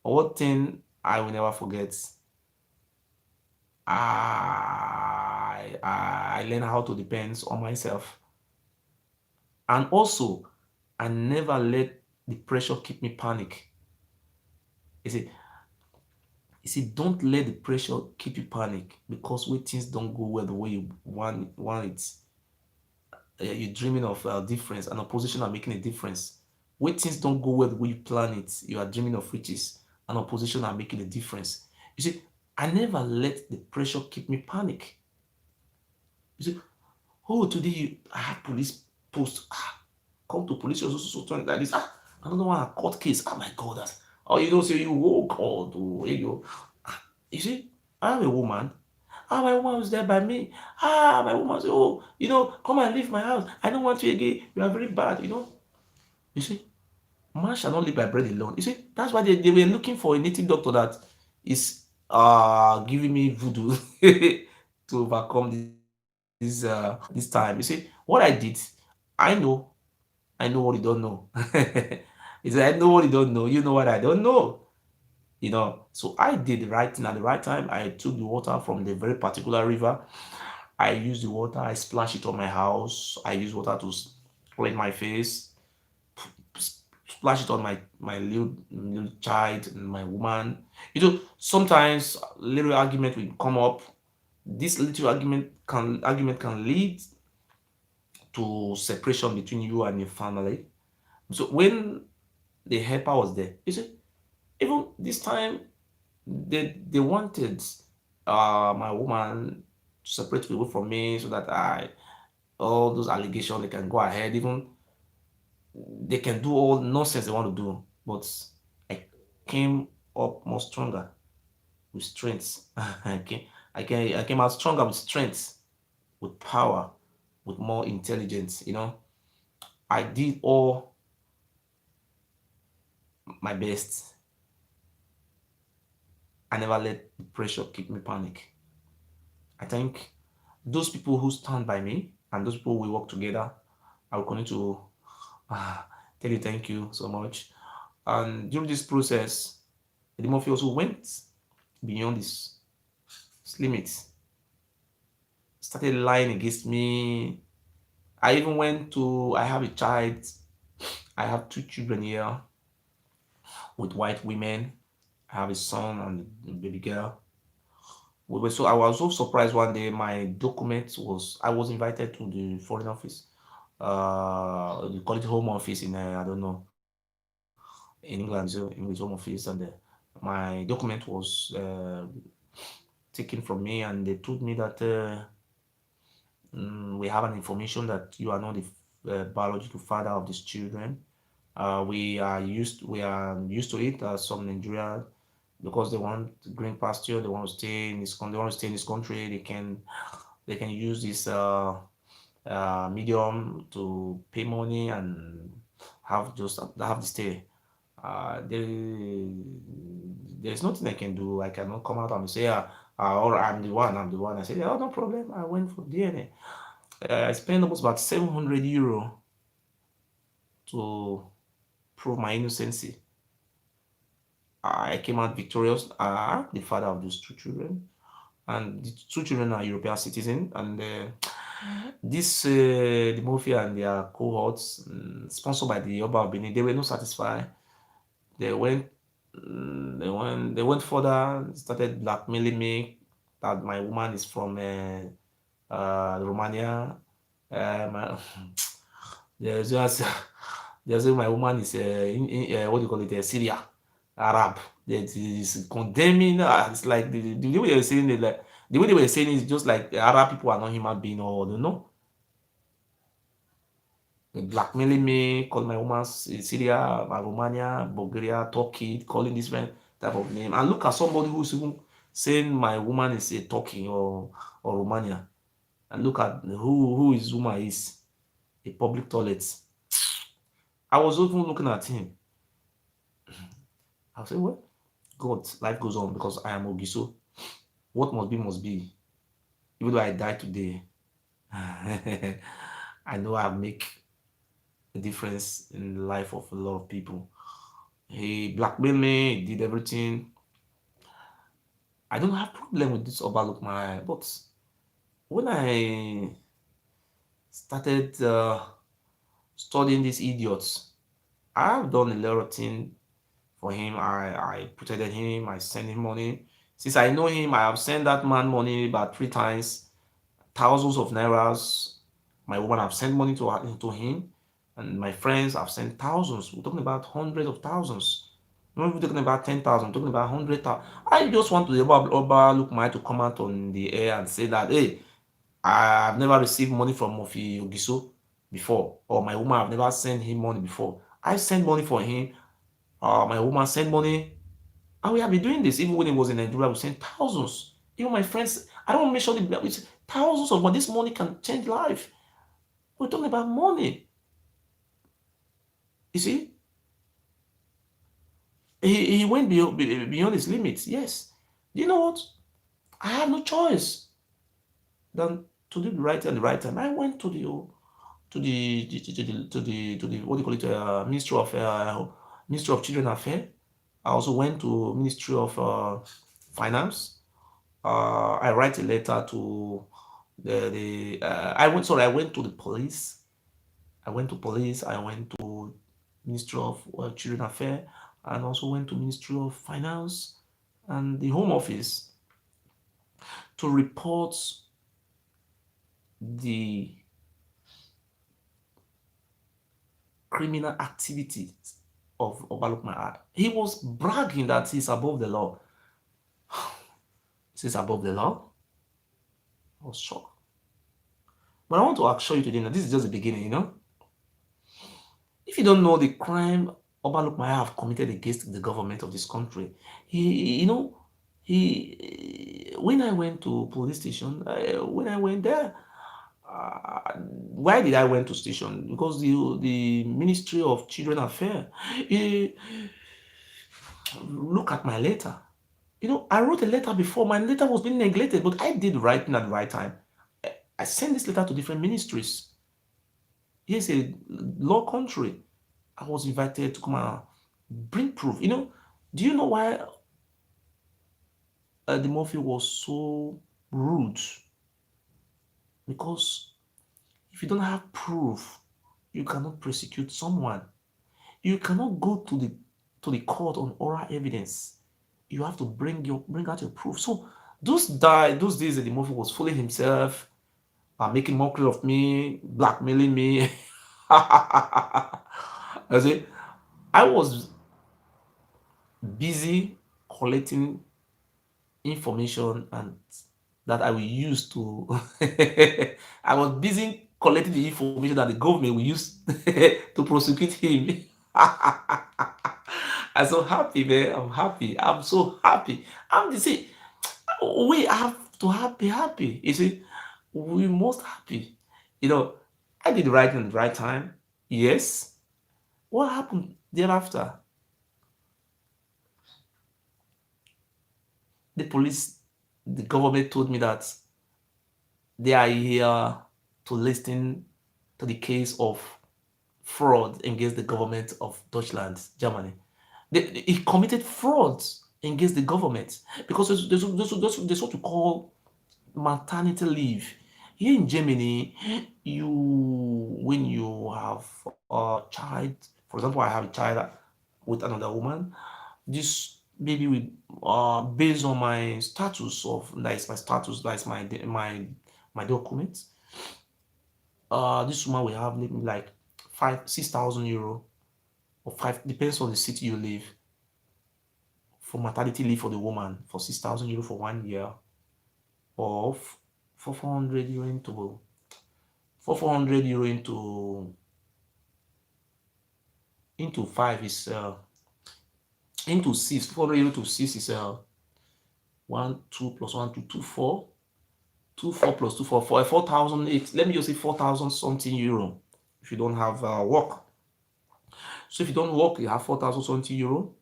what thing I will never forget. I learned how to depend on myself, and also I never let the pressure keep me panic. You see, don't let the pressure keep you panic because when things don't go well the way you want it, you're dreaming of a difference, an opposition are making a difference. When things don't go well the way you plan it, you are dreaming of riches, an opposition are making a difference. You see, I never let the pressure keep me panic. You see, oh, today I had police post. Come to police so like this. Another one, a court case. Oh my God, that. Oh, you don't say you, oh God, oh, here you go. You see, I'm a woman. My woman was there by me. My woman said, oh, come and leave my house. I don't want you again. You are very bad. You see, man shall not live by bread alone. You see, that's why they were looking for a native doctor that is giving me voodoo to overcome this time. You see, what I did, I know what you don't know. He said, I know what you don't know. You know what I don't know. So I did the right thing at the right time. I took the water from the very particular river. I used the water. I splashed it on my house. I used water to clean my face, splash it on my little child and my woman. Sometimes little argument will come up. This little argument can lead to separation between you and your family. So when the helper was there, you see, even this time they wanted my woman to separate away from me so that I all those allegations they can go ahead, even they can do all nonsense they want to do. But I came up more stronger with strength. I came out stronger with strength, with power, with more intelligence. I did all my best. I never let the pressure keep me panic. I think those people who stand by me and those people we work together, I will continue to uh, tell you thank you so much. And during this process, the Murphy also went beyond his limits, started lying against me. I have a child, I have two children here with white women. I have a son and a baby girl. I was so surprised one day. I was invited to the foreign office. They call it home office in I don't know in England, so English home office, and my document was taken from me, and they told me that we have an information that you are not the biological father of these children. We are used to it. Some Nigeria, because they want green pasture, they want to stay in they want to stay in this country. They can use this medium to pay money and have the stay. There's nothing I can do. I cannot come out and say, or I'm the one. I'm the one. I said, oh, no problem. I went for DNA. I spent almost about €700 to prove my innocency. I came out victorious. The father of those two children, and the two children are European citizens. And the mafia and their cohorts, sponsored by the Oba of Benin, they were not satisfied. They went, they went further, started blackmailing me that my woman is from Romania. My, there's just there's my woman is what do you call it? Syria, Arab. That is condemning. It's like the way they were saying it, like the way they were saying it is just like Arab people are not human being, or you know. Blackmailing me, calling my woman Syria, Romania, Bulgaria, Turkey, calling different type of name. And look at somebody who's even saying my woman is a Turkey or Romania, and look at who his woman is, a public toilet. I was even looking at him. I said, well, God, life goes on because I am Ogiso. What must be, must be. Even though I die today, I know I make a difference in the life of a lot of people. He blackmailed me, he did everything. I don't have problem with this overlook my eye, but when I started studying these idiots, I have done a lot of things for him. I protected him, I sent him money. Since I know him, I have sent that man money about 3 times, thousands of nairas. My woman have sent money to him, and my friends have sent thousands. We're talking about hundreds of thousands. I'm not even talking about 10,000, I'm talking about 100,000. I just want to overlook my to come out on the air and say that, hey, I've never received money from Mofi Ogiso before, or my woman have never sent him money before. I sent money for him, my woman sent money, and we have been doing this even when he was in Nigeria. We sent thousands. Even my friends, I don't mention it, it's thousands of money. This money can change life. We're talking about money. You see, he went beyond his limits. Yes. You know what? I had no choice than to do the right thing at the right time. I went to the what do you call it, Ministry of Children Affairs. I also went to Ministry of Finance. I write a letter to I went to the police. I went to police. I went to Ministry of Children Affairs, and also went to Ministry of Finance and the Home Office to report the criminal activities of Obalukman. He was bragging that he's above the law. He's above the law. I was shocked. But I want to assure you today that this is just the beginning, If you don't know the crime Obalukmaya have committed against the government of this country, when I went to police station, when I went there, why did I went to station? Because the Ministry of Children Affairs, eh, look at my letter. I wrote a letter before. My letter was being neglected, but I did right thing at the right time. I sent this letter to different ministries. Here's a law country. I was invited to come and bring proof. Do you know why the Murphy was so rude? Because if you don't have proof, you cannot prosecute someone. You cannot go to the court on oral evidence. You have to bring out your proof. So those days that the Murphy was fooling himself, making mockery of me, blackmailing me. I say I was busy collecting information and that I will use to I was busy collecting the information that the government will use to prosecute him. I'm so happy, man. I'm happy. I'm so happy. I'm the see, we have to be happy. You see, we must happy. I did the right thing at the right time. Yes. What happened thereafter? The police, the government told me that they are here to listen to the case of fraud against the government of Deutschland, Germany. He committed fraud against the government because there's what we call maternity leave. Here in Germany, when you have a child, for example, I have a child with another woman, this baby will based on my status of that is my status, that is my document. This woman will have maybe like 6,000 euro or five, depends on the city you live, for maternity leave for the woman for 6,000 euro for 1 year, or 400 euro into five is into six. 400 euro to six is 1, 2 plus 1, 2, 2, 4. 2, 4 plus 2, 4, 4, 4,008. Let me just say 4,000 something euro if you don't have work. So if you don't work, you have 4,000 something euro.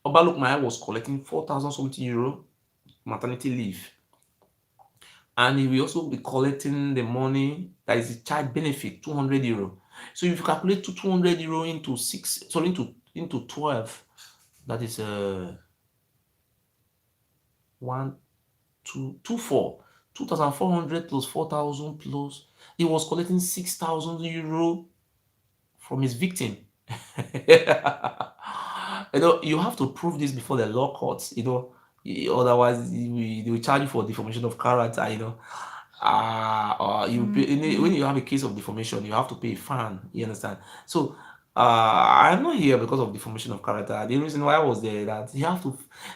Obalukmaya was collecting 4,000 something euro maternity leave. And he will also be collecting the money that is the child benefit, 200 euro. So if you calculate 200 euro into 6, sorry, into 12, that is 1, 2, 2, 4. 2,400 plus 4,000 plus. He was collecting 6,000 euro from his victim. You have to prove this before the law courts, otherwise they will charge you for defamation of character, you pay, when you have a case of defamation, you have to pay a fine, you understand? So I'm not here because of defamation of character. The reason why I was there that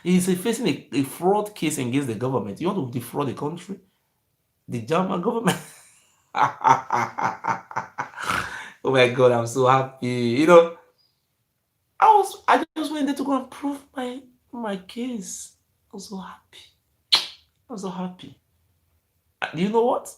he's facing a fraud case against the government. You want to defraud the country, the German government. Oh my god, I'm so happy. I just went there to go and prove my case. I was so happy. I was so happy. Do you know what?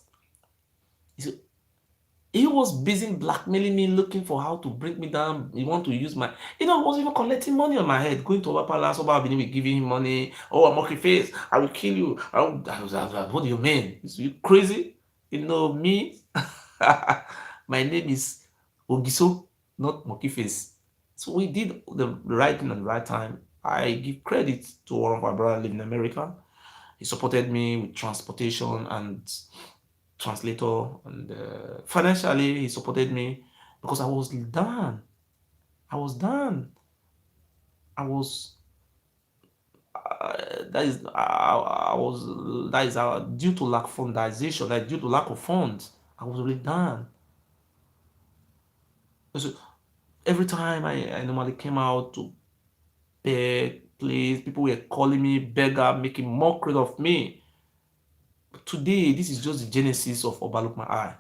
He he was busy blackmailing me, looking for how to bring me down. He want to use I was even collecting money on my head, going to Oba Palace, Oba Abini, giving him money. Oh, I'm okay face. I will kill you. I was like, what do you mean? Is you crazy? Me. My name is Ogiso, not Monkey Face. So we did the right thing at the right time. I give credit to one of my brothers living in America. He supported me with transportation and translator, and financially he supported me because I was done. I was done. I was that is I was that is due to lack fundization, like due to lack of funds. I was really done. So every time I normally came out to beg, please, people were calling me beggar, making mockery of me. But today, this is just the genesis of Obaluk Eye.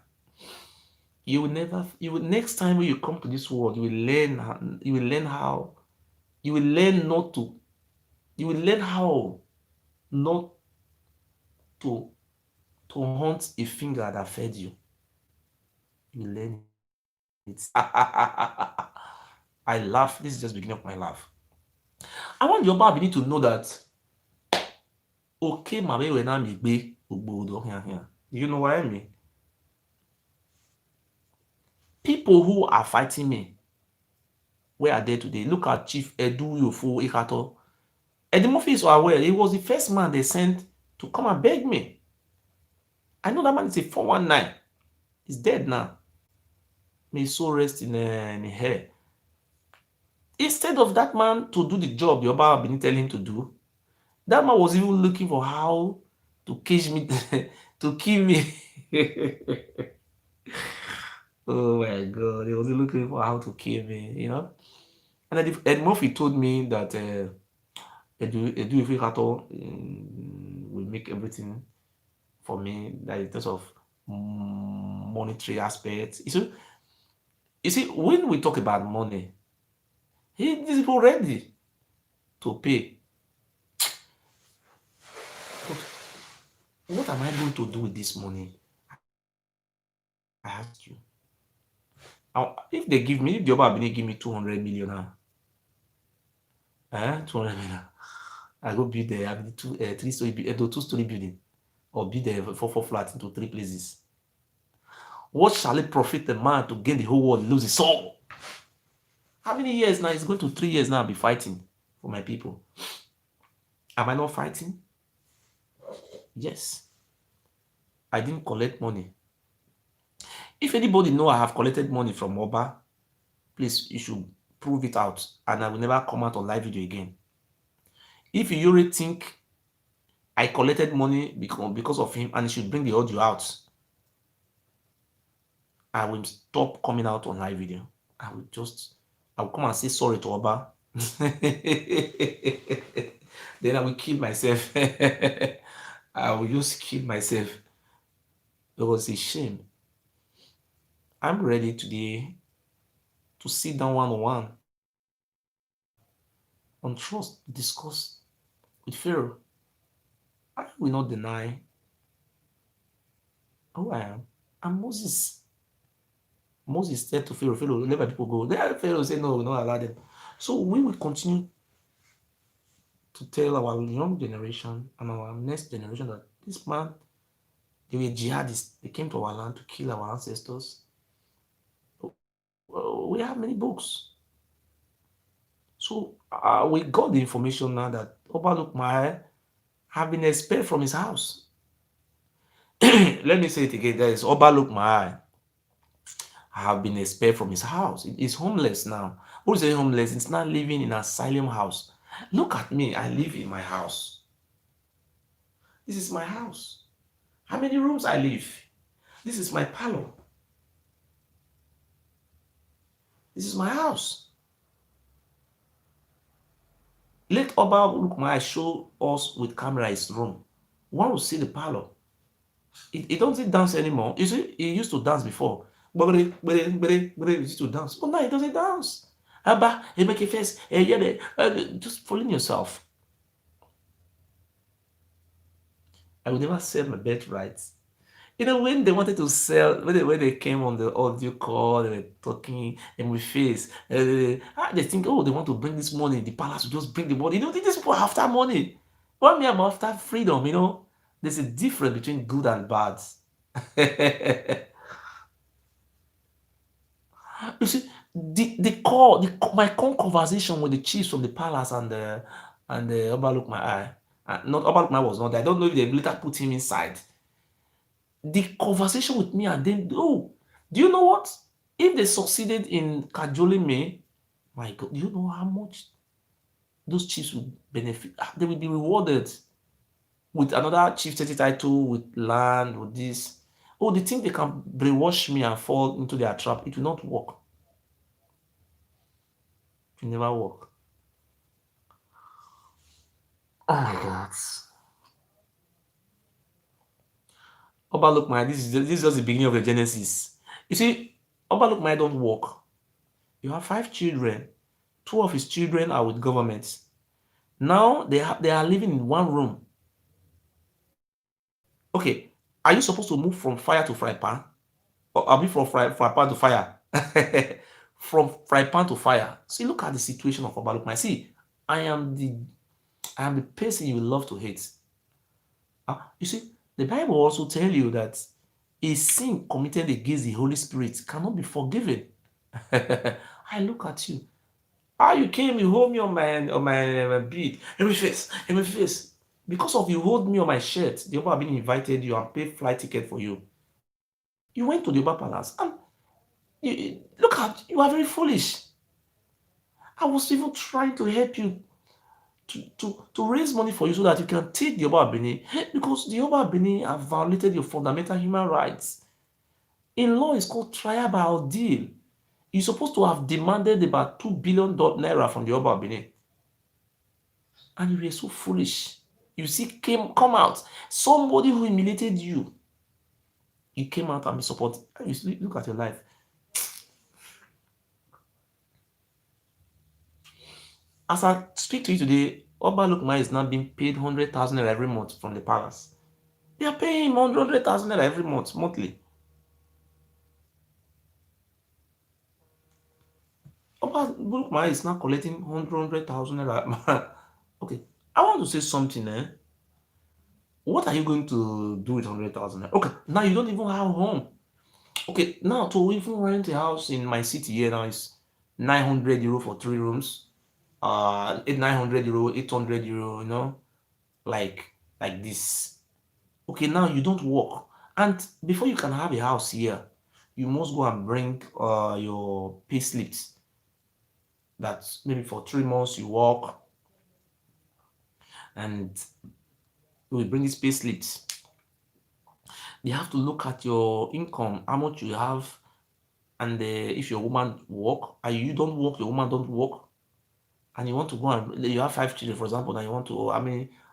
Next time when you come to this world, you will learn not to, you will learn how not to, to hunt a finger that fed you. You will learn it. I laugh. This is just beginning of my laugh. I want your Bible to know that, okay, my baby, when I'm big, here. You know what I mean? People who are fighting me, where are they today? Look at Chief Edu Yofo Ikato. Eddie Murphy is aware. He was the first man they sent to come and beg me. I know that man is a 419. He's dead now. May his soul rest in hell. Instead of that man to do the job the Oba been telling him to do, that man was even looking for how to cage me, to kill me. Oh my God. He was looking for how to kill me. And then Ed Murphy told me that Edu Ifikato will make everything for me, that in terms of monetary aspects. You see, when we talk about money, he is ready to pay. But what am I going to do with this money? I ask you. Now, if the Oba Abini give me 200 million now, 200 million, I go build the three-story, two-story building, or build the four flat into 3 places. What shall it profit the man to gain the whole world, lose his soul? How many years now? It's going to 3 years now. I'll be fighting for my people. Am I not fighting? Yes. I didn't collect money. If anybody know I have collected money from Oba, please, you should prove it out, and I will never come out on live video again. If you really think I collected money because of him and he should bring the audio out, I will stop coming out on live video. I will come and say sorry to Oba. Then I will kill myself. I will just kill myself. It was a shame. I'm ready today to sit down one-on-one on trust, discuss with Pharaoh. I will not deny who I am. And Moses said to Pharaoh, Pharaoh, let my people go. Then Pharaoh said, no, we will not allow them. So we will continue to tell our young generation and our next generation that this man, they were jihadists. They came to our land to kill our ancestors. We have many books. So we got the information now that Obalukmai have been expelled from his house. Let me say it again. There is Obalukmai have been expelled from his house. He's homeless now. Who is saying homeless? It's not living in an asylum house. Look at me. I live in my house. This is my house. How many rooms I live? This is my parlor. This is my house. Let Oba Lukmai show us with camera his room. One will see the parlor. He doesn't dance anymore. You see, he used to dance before. He used to dance. But now he doesn't dance. Abba, he make a face. Just fooling yourself. I will never sell my birthright. You know, when they wanted to sell, when they came on the audio call, they were talking and with face, they think, oh, they want to bring this money. The palace will just bring the money. You know, these people are after money. Well, me, I'm after freedom, you know. There's a difference between good and bad. You see, my conversation with the chiefs from the palace and overlook my eye. Not overlook my was not there. I don't know if they later put him inside. The conversation with me and them, oh, do you know what? If they succeeded in cajoling me, my God, do you know how much those chiefs would benefit? They will be rewarded with another chieftaincy title, with land, with this. Oh, they think they can brainwash me and fall into their trap. It will not work. It will never work. Oh my God. Overlook my this is just the beginning of the Genesis. You see, overlook my don't work. You have 5 children. 2 of his children are with government. Now they are living in one room. Okay, are you supposed to move from fire to fry pan? Or are we from fry pan to fire? From fry pan to fire. See, look at the situation of Obalukmai. See, I am the person you love to hate. You see, the Bible also tell you that a sin committed against the Holy Spirit cannot be forgiven. I look at you. You came, you hold me on my bead. In my face. Because of you hold me on my shirt, the Oba being invited you and paid flight ticket for you. You went to the Oba Palace and look at you are very foolish. I was even trying to help you to raise money for you so that you can take the Oba Bini because the Oba Bini have violated your fundamental human rights. In law, it's called trial by ordeal. You're supposed to have demanded about 2 billion naira from the Oba Bini. And you were so foolish. You see, come out. Somebody who humiliated you. You came out and be supported. You see, look at your life. As I speak to you today, Oba Lukman is now being paid 100,000 naira every month from the palace. They are paying him 100,000 naira every month, monthly. Oba Lukman is now collecting 100,000 naira. Okay, I want to say something. What are you going to do with 100,000 naira? Okay, now you don't even have a home. Okay, now to even rent a house in my city here now is 900 euro for 3 rooms. 900 euro, 800 euro, you know, like this. Okay, now you don't work, and before you can have a house here, you must go and bring your pay slips. That maybe for 3 months you work, and you will bring these pay slips. They have to look at your income, how much you have, and if your woman work and you don't work, your woman don't work, and you want to go and you have 5 children, for example, and you want to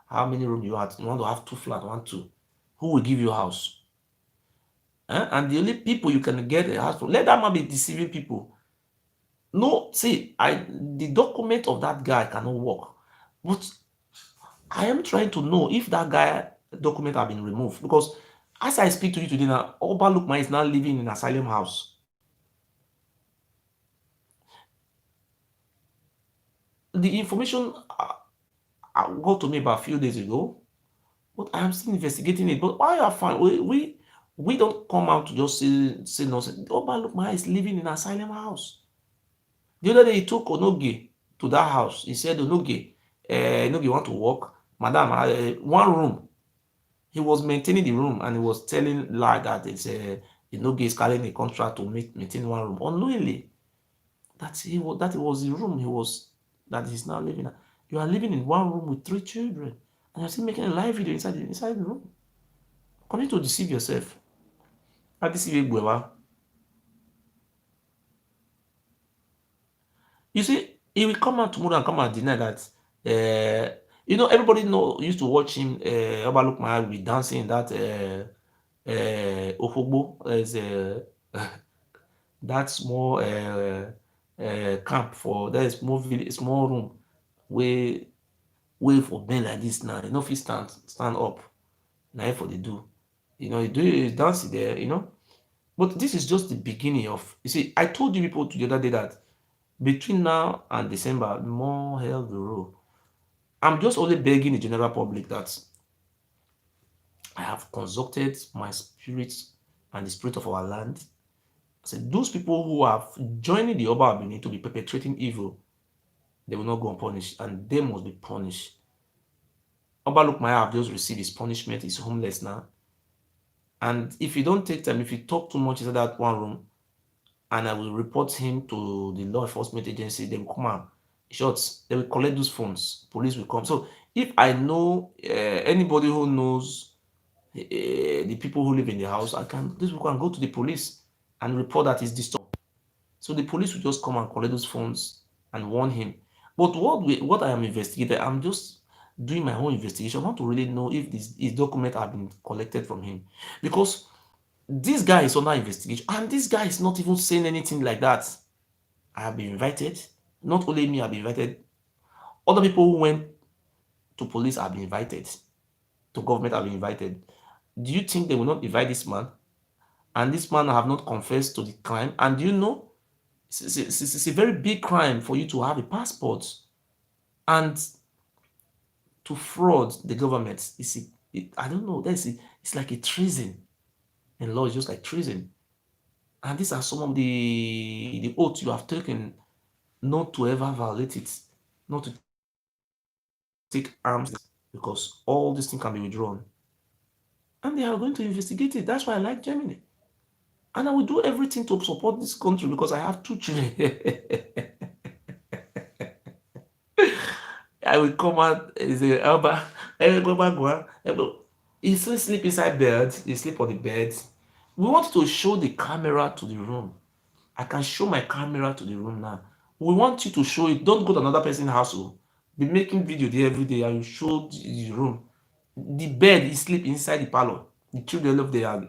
how many rooms you want to have 2 flats, 1 2. Who will give you a house? And the only people you can get a house from, let that man be deceiving people. No, see, the document of that guy cannot work. But I am trying to know if that guy document have been removed, because as I speak to you today now, Oba Lukman is now living in asylum house. The information got to me about a few days ago, but I am still investigating it. But why are fine? We don't come out to just say nonsense. Oba Lukman is living in asylum house. The other day he took Onoge to that house. He said, Onoge, Onoge want to work, madam, one room. He was maintaining the room and he was telling lie that it's Onoge is carrying a contract to maintain one room unknowingly. That was the room he was that he's now living at. You are living in one room with 3 children, and you're still making a live video inside the room. Continue to deceive yourself. I deceive you. You see, he will come out tomorrow and come and deny that. Everybody used to watch him. Oba Lukman will be dancing in that Ofogbo. There's that small camp for that small village, small room where for men like this now. You know, if you stand up, now for the do. You do you dance there. But this is just the beginning of. You see, I told you people the other day that between now and December, more hell will roll. I'm just only begging the general public that I have consulted my spirit and the spirit of our land. I said, those people who have joined the Oba Abini to be perpetrating evil, they will not go unpunished, and they must be punished. Oba Lukmaya have just received his punishment. He's homeless now. And if you don't take time, if you talk too much inside that one room, and I will report him to the law enforcement agency, they will come out. Shots, they will collect those phones. Police will come. So if I know anybody who knows the people who live in the house, these people can go to the police and report that he's disturbed. So the police will just come and collect those phones and warn him. But what I am investigating, I'm just doing my own investigation. I want to really know if his documents have been collected from him, because this guy is under investigation, and this guy is not even saying anything like that. I have been invited. Not only me, I've been invited. Other people who went to police have been invited. To government have been invited. Do you think they will not invite this man? And this man have not confessed to the crime. And do you know, it's a very big crime for you to have a passport and to fraud the government. I don't know. It's like a treason. And law is just like treason. And these are some of the oaths you have taken not to ever violate it, not to take arms, because all this thing can be withdrawn. And they are going to investigate it. That's why I like Germany. And I will do everything to support this country because I have 2 children. I will come out and say, Alba, go back. He still sleep inside bed. He sleep on the bed. We want to show the camera to the room. I can show my camera to the room now. We want you to show it. Don't go to another person's house. Be making video there every day and you show the room. The bed, he sleep inside the parlor. The children love there.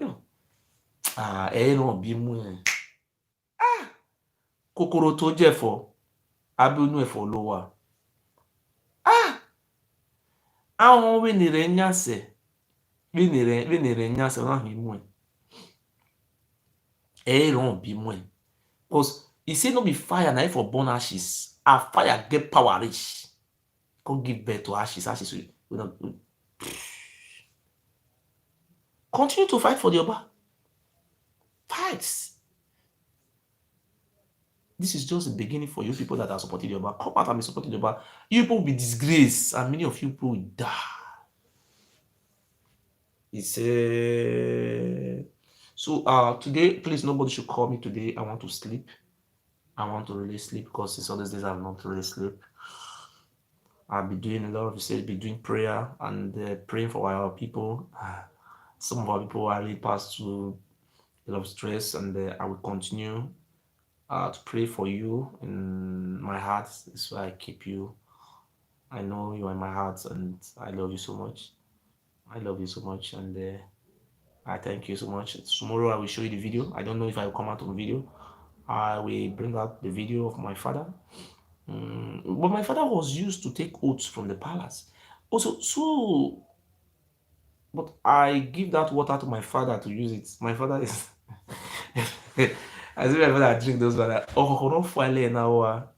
Ẹran bímú ẹ̀. Kòkòrò tó jẹ̀fọ́, abínú ẹ̀fọ́ ló wà. Ahụhụ wenere nyase, wenere nyase n'ahụ imu ẹ̀. Ẹran bímú ẹ̀. Because he say no be fire na for burn ashes. A fire get power reach. Come give birth to ashes. Ashes will not. Continue to fight for the Oba. Fight. This is just the beginning for you people that are supporting the Oba. Come out and be supporting the Oba. You people will be disgraced, and many of you people will die. It's so today, please nobody should call me today. I want to sleep. I want to really sleep because since all these days I've not really sleep. I'll be doing a lot of research, be doing prayer and praying for our people. Some of our people are really passed through a lot of stress, and I will continue to pray for you in my heart. That's why I keep you. I know you are in my heart, and I love you so much. I love you so much, and I thank you so much. Tomorrow I will show you the video. I don't know if I will come out on video. I will bring out the video of my father. But my father was used to take oaths from the palace. Also, so but I give that water to my father to use it. My father is as if my father drink those water. Oh, no file now.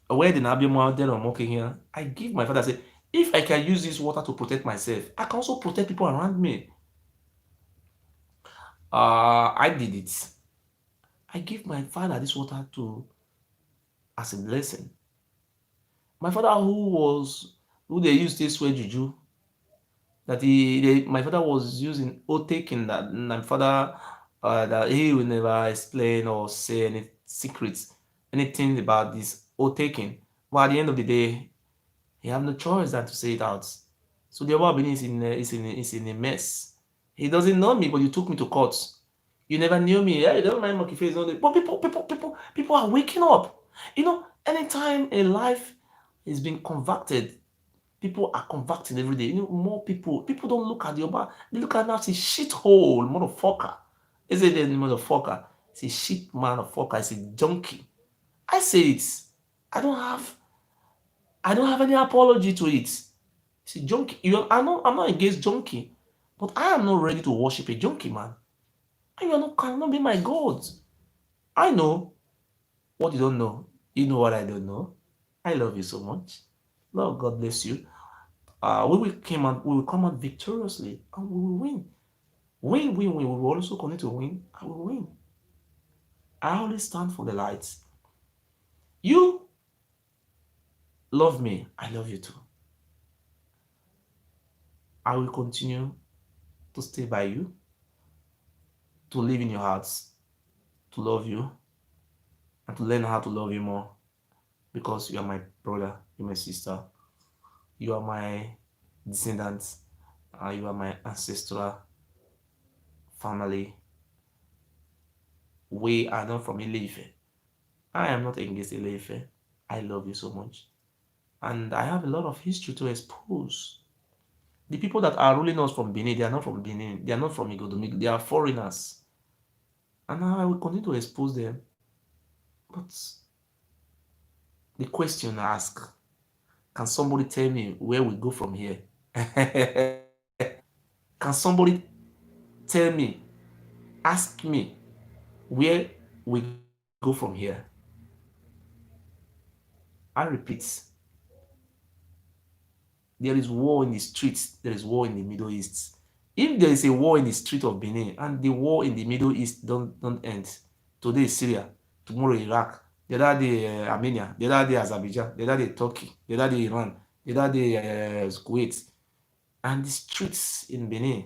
Where the Nabi out there I'm working here. I give my father say, if I can use this water to protect myself, I can also protect people around me. I did it. I give my father this water to as a blessing. My father who they used this way juju that my father was using taking that my father that he will never explain or say any secrets anything about this taking, but at the end of the day he have no choice than to say it out. So the Oba Benin is in a mess. He doesn't know me, but you took me to court. You never knew me. Yeah, you don't mind monkey face. But people are waking up. Anytime a life is being converted, people are converting every day. More people don't look at the Oba. They look at now, it's a shithole, motherfucker. Is it a motherfucker? It's a shit motherfucker. It's a junkie. I say it. I don't have I don't have any apology to it. It's a junkie. I'm not against junkie, but I am not ready to worship a junkie, man. And you cannot be my God. I know what you don't know. You know what I don't know. I love you so much. Lord, God bless you. We will come out victoriously and we will win. Win. We will also continue to win. I will win. I always stand for the light. You love me. I love you too. I will continue to stay by you, to live in your hearts, to love you, and to learn how to love you more because you are my brother, you're my sister, you are my descendants, you are my ancestral family. We are not from Ileife. I am not against Ileife. I love you so much. And I have a lot of history to expose. The people that are ruling us from Benin, they are not from Benin. They are not from Igodomi. They are foreigners. And I will continue to expose them. But the question I ask, can somebody tell me where we go from here? Can somebody tell me, ask me where we go from here? I repeat, there is war in the streets, there is war in the Middle East. If there is a war in the street of Benin and the war in the Middle East don't end, today is Syria, tomorrow Iraq, the other day Armenia, the other day Azerbaijan, the other day Turkey, the other day Iran, the other day Kuwait, and the streets in Benin,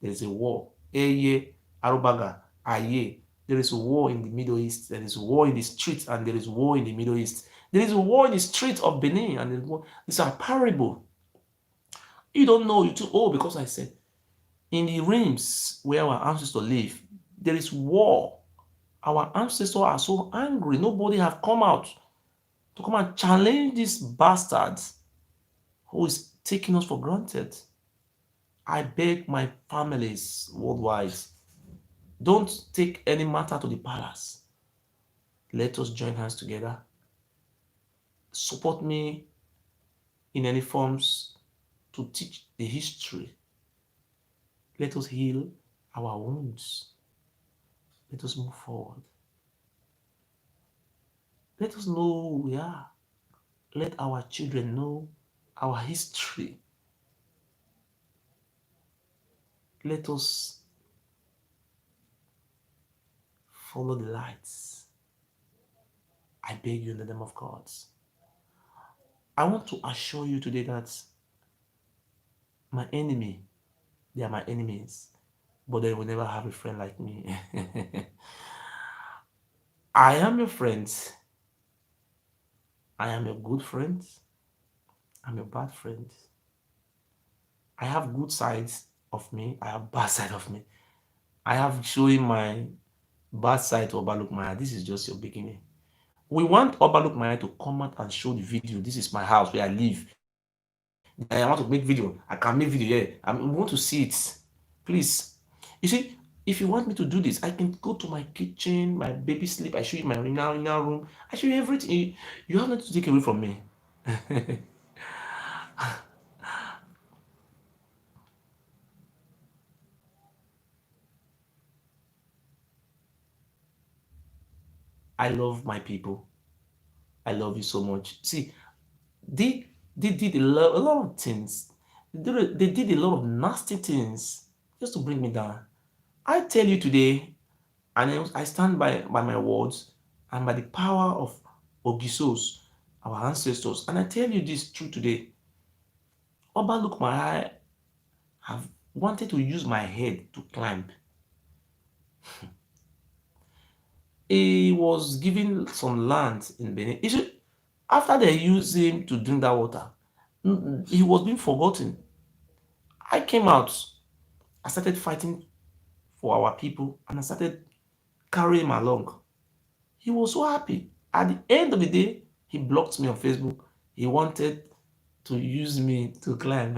there is a war. Eye, Arubaga, Aye, there is a war in the Middle East, there is a war in the streets, and there is a war in the Middle East. There is a war in the streets of Benin, and these are parable. You don't know, you too. Oh, because I said, in the realms where our ancestors live, there is war. Our ancestors are so angry. Nobody have come out to come and challenge this bastard who is taking us for granted. I beg my families worldwide, don't take any matter to the palace. Let us join hands together. Support me in any forms to teach the history. Let us heal our wounds. Let us move forward. Let us know who we are. Let our children know our history. Let us follow the lights. I beg you in the name of God. I want to assure you today that my enemy, they are my enemies, but they will never have a friend like me. I am your friend. I am your good friend. I'm your bad friend. I have good sides of me. I have bad side of me. I have showing my bad side to Obalukmaya. This is just your beginning. We want Obalukmaya to come out and show the video. This is my house where I live. I want to make video. I can make video here. I want to see it. Please. You see, if you want me to do this, I can go to my kitchen, my baby sleep. I show you my inner room. I show you everything. You have nothing to take away from me. I love my people. I love you so much. See, they they did a lot of things. They did a lot of nasty things just to bring me down. I tell you today, and I stand by my words and by the power of Ogisos, our ancestors. And I tell you this truth today. Oba look my eye have wanted to use my head to climb. He was given some land in Benin. After they used him to drink that water, he was being forgotten. I came out. I started fighting for our people and I started carrying him along. He was so happy. At the end of the day, he blocked me on Facebook. He wanted to use me to climb.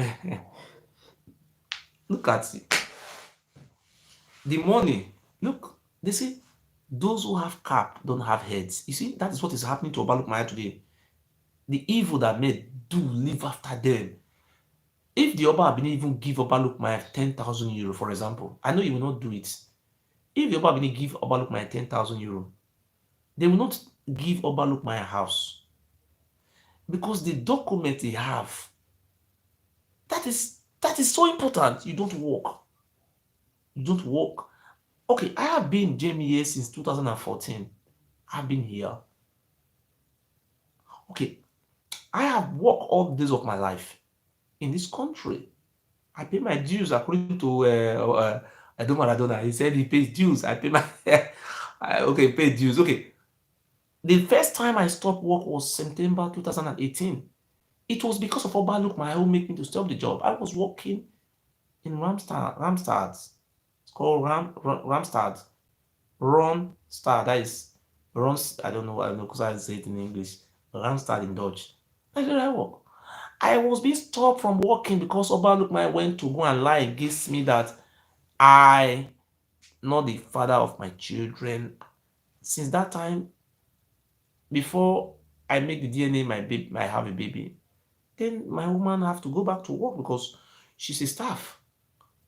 Look at it. The money. Look, they say those who have cap don't have heads. You see, that is what is happening to Obalukmaya today. The evil that made do live after them. If the Oba Abini even give Obalukmaya 10,000 euro, for example, I know he will not do it. If the Oba Abini give Obalukmaya 10,000 euro, they will not give Obalukmaya a house because the document they have, that is so important. You don't work. You don't work. Okay, I have been Jamie here since 2014. I've been here. Okay, I have worked all the days of my life in this country. I pay my dues according to Edo Maradona. He said he pays dues. I pay my okay, pay dues. Okay. The first time I stopped work was September 2018. It was because of Obaluk, my who make me to stop the job. I was working in Ramstad. It's called Ramstad. Ron Star. That is Ron. I don't know because I say it in English. Ramstad in Dutch. That's where I work. I was being stopped from working because Obalukmai went to go and lie against me that I not the father of my children. Since that time, before I make the DNA, my baby, I have a baby. Then my woman have to go back to work because she's a staff.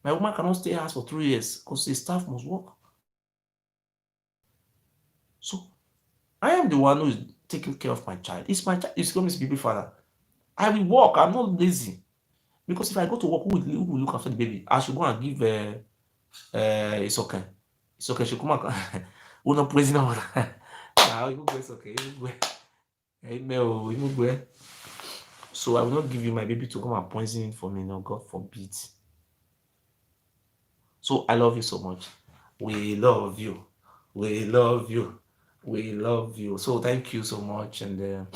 My woman cannot stay house for 3 years because the staff must work. So I am the one who is taking care of my child. It's my child. It's going to be father. I will work. I'm not lazy because if I go to work, who will look after the baby? I should go and give it's okay. It's okay. She come out. Uno president. Now you go. It's okay. You go. Email. You go. So I will not give you my baby to come and poison it for me. No, God forbid. So I love you so much. We love you. We love you. We love you. So thank you so much. And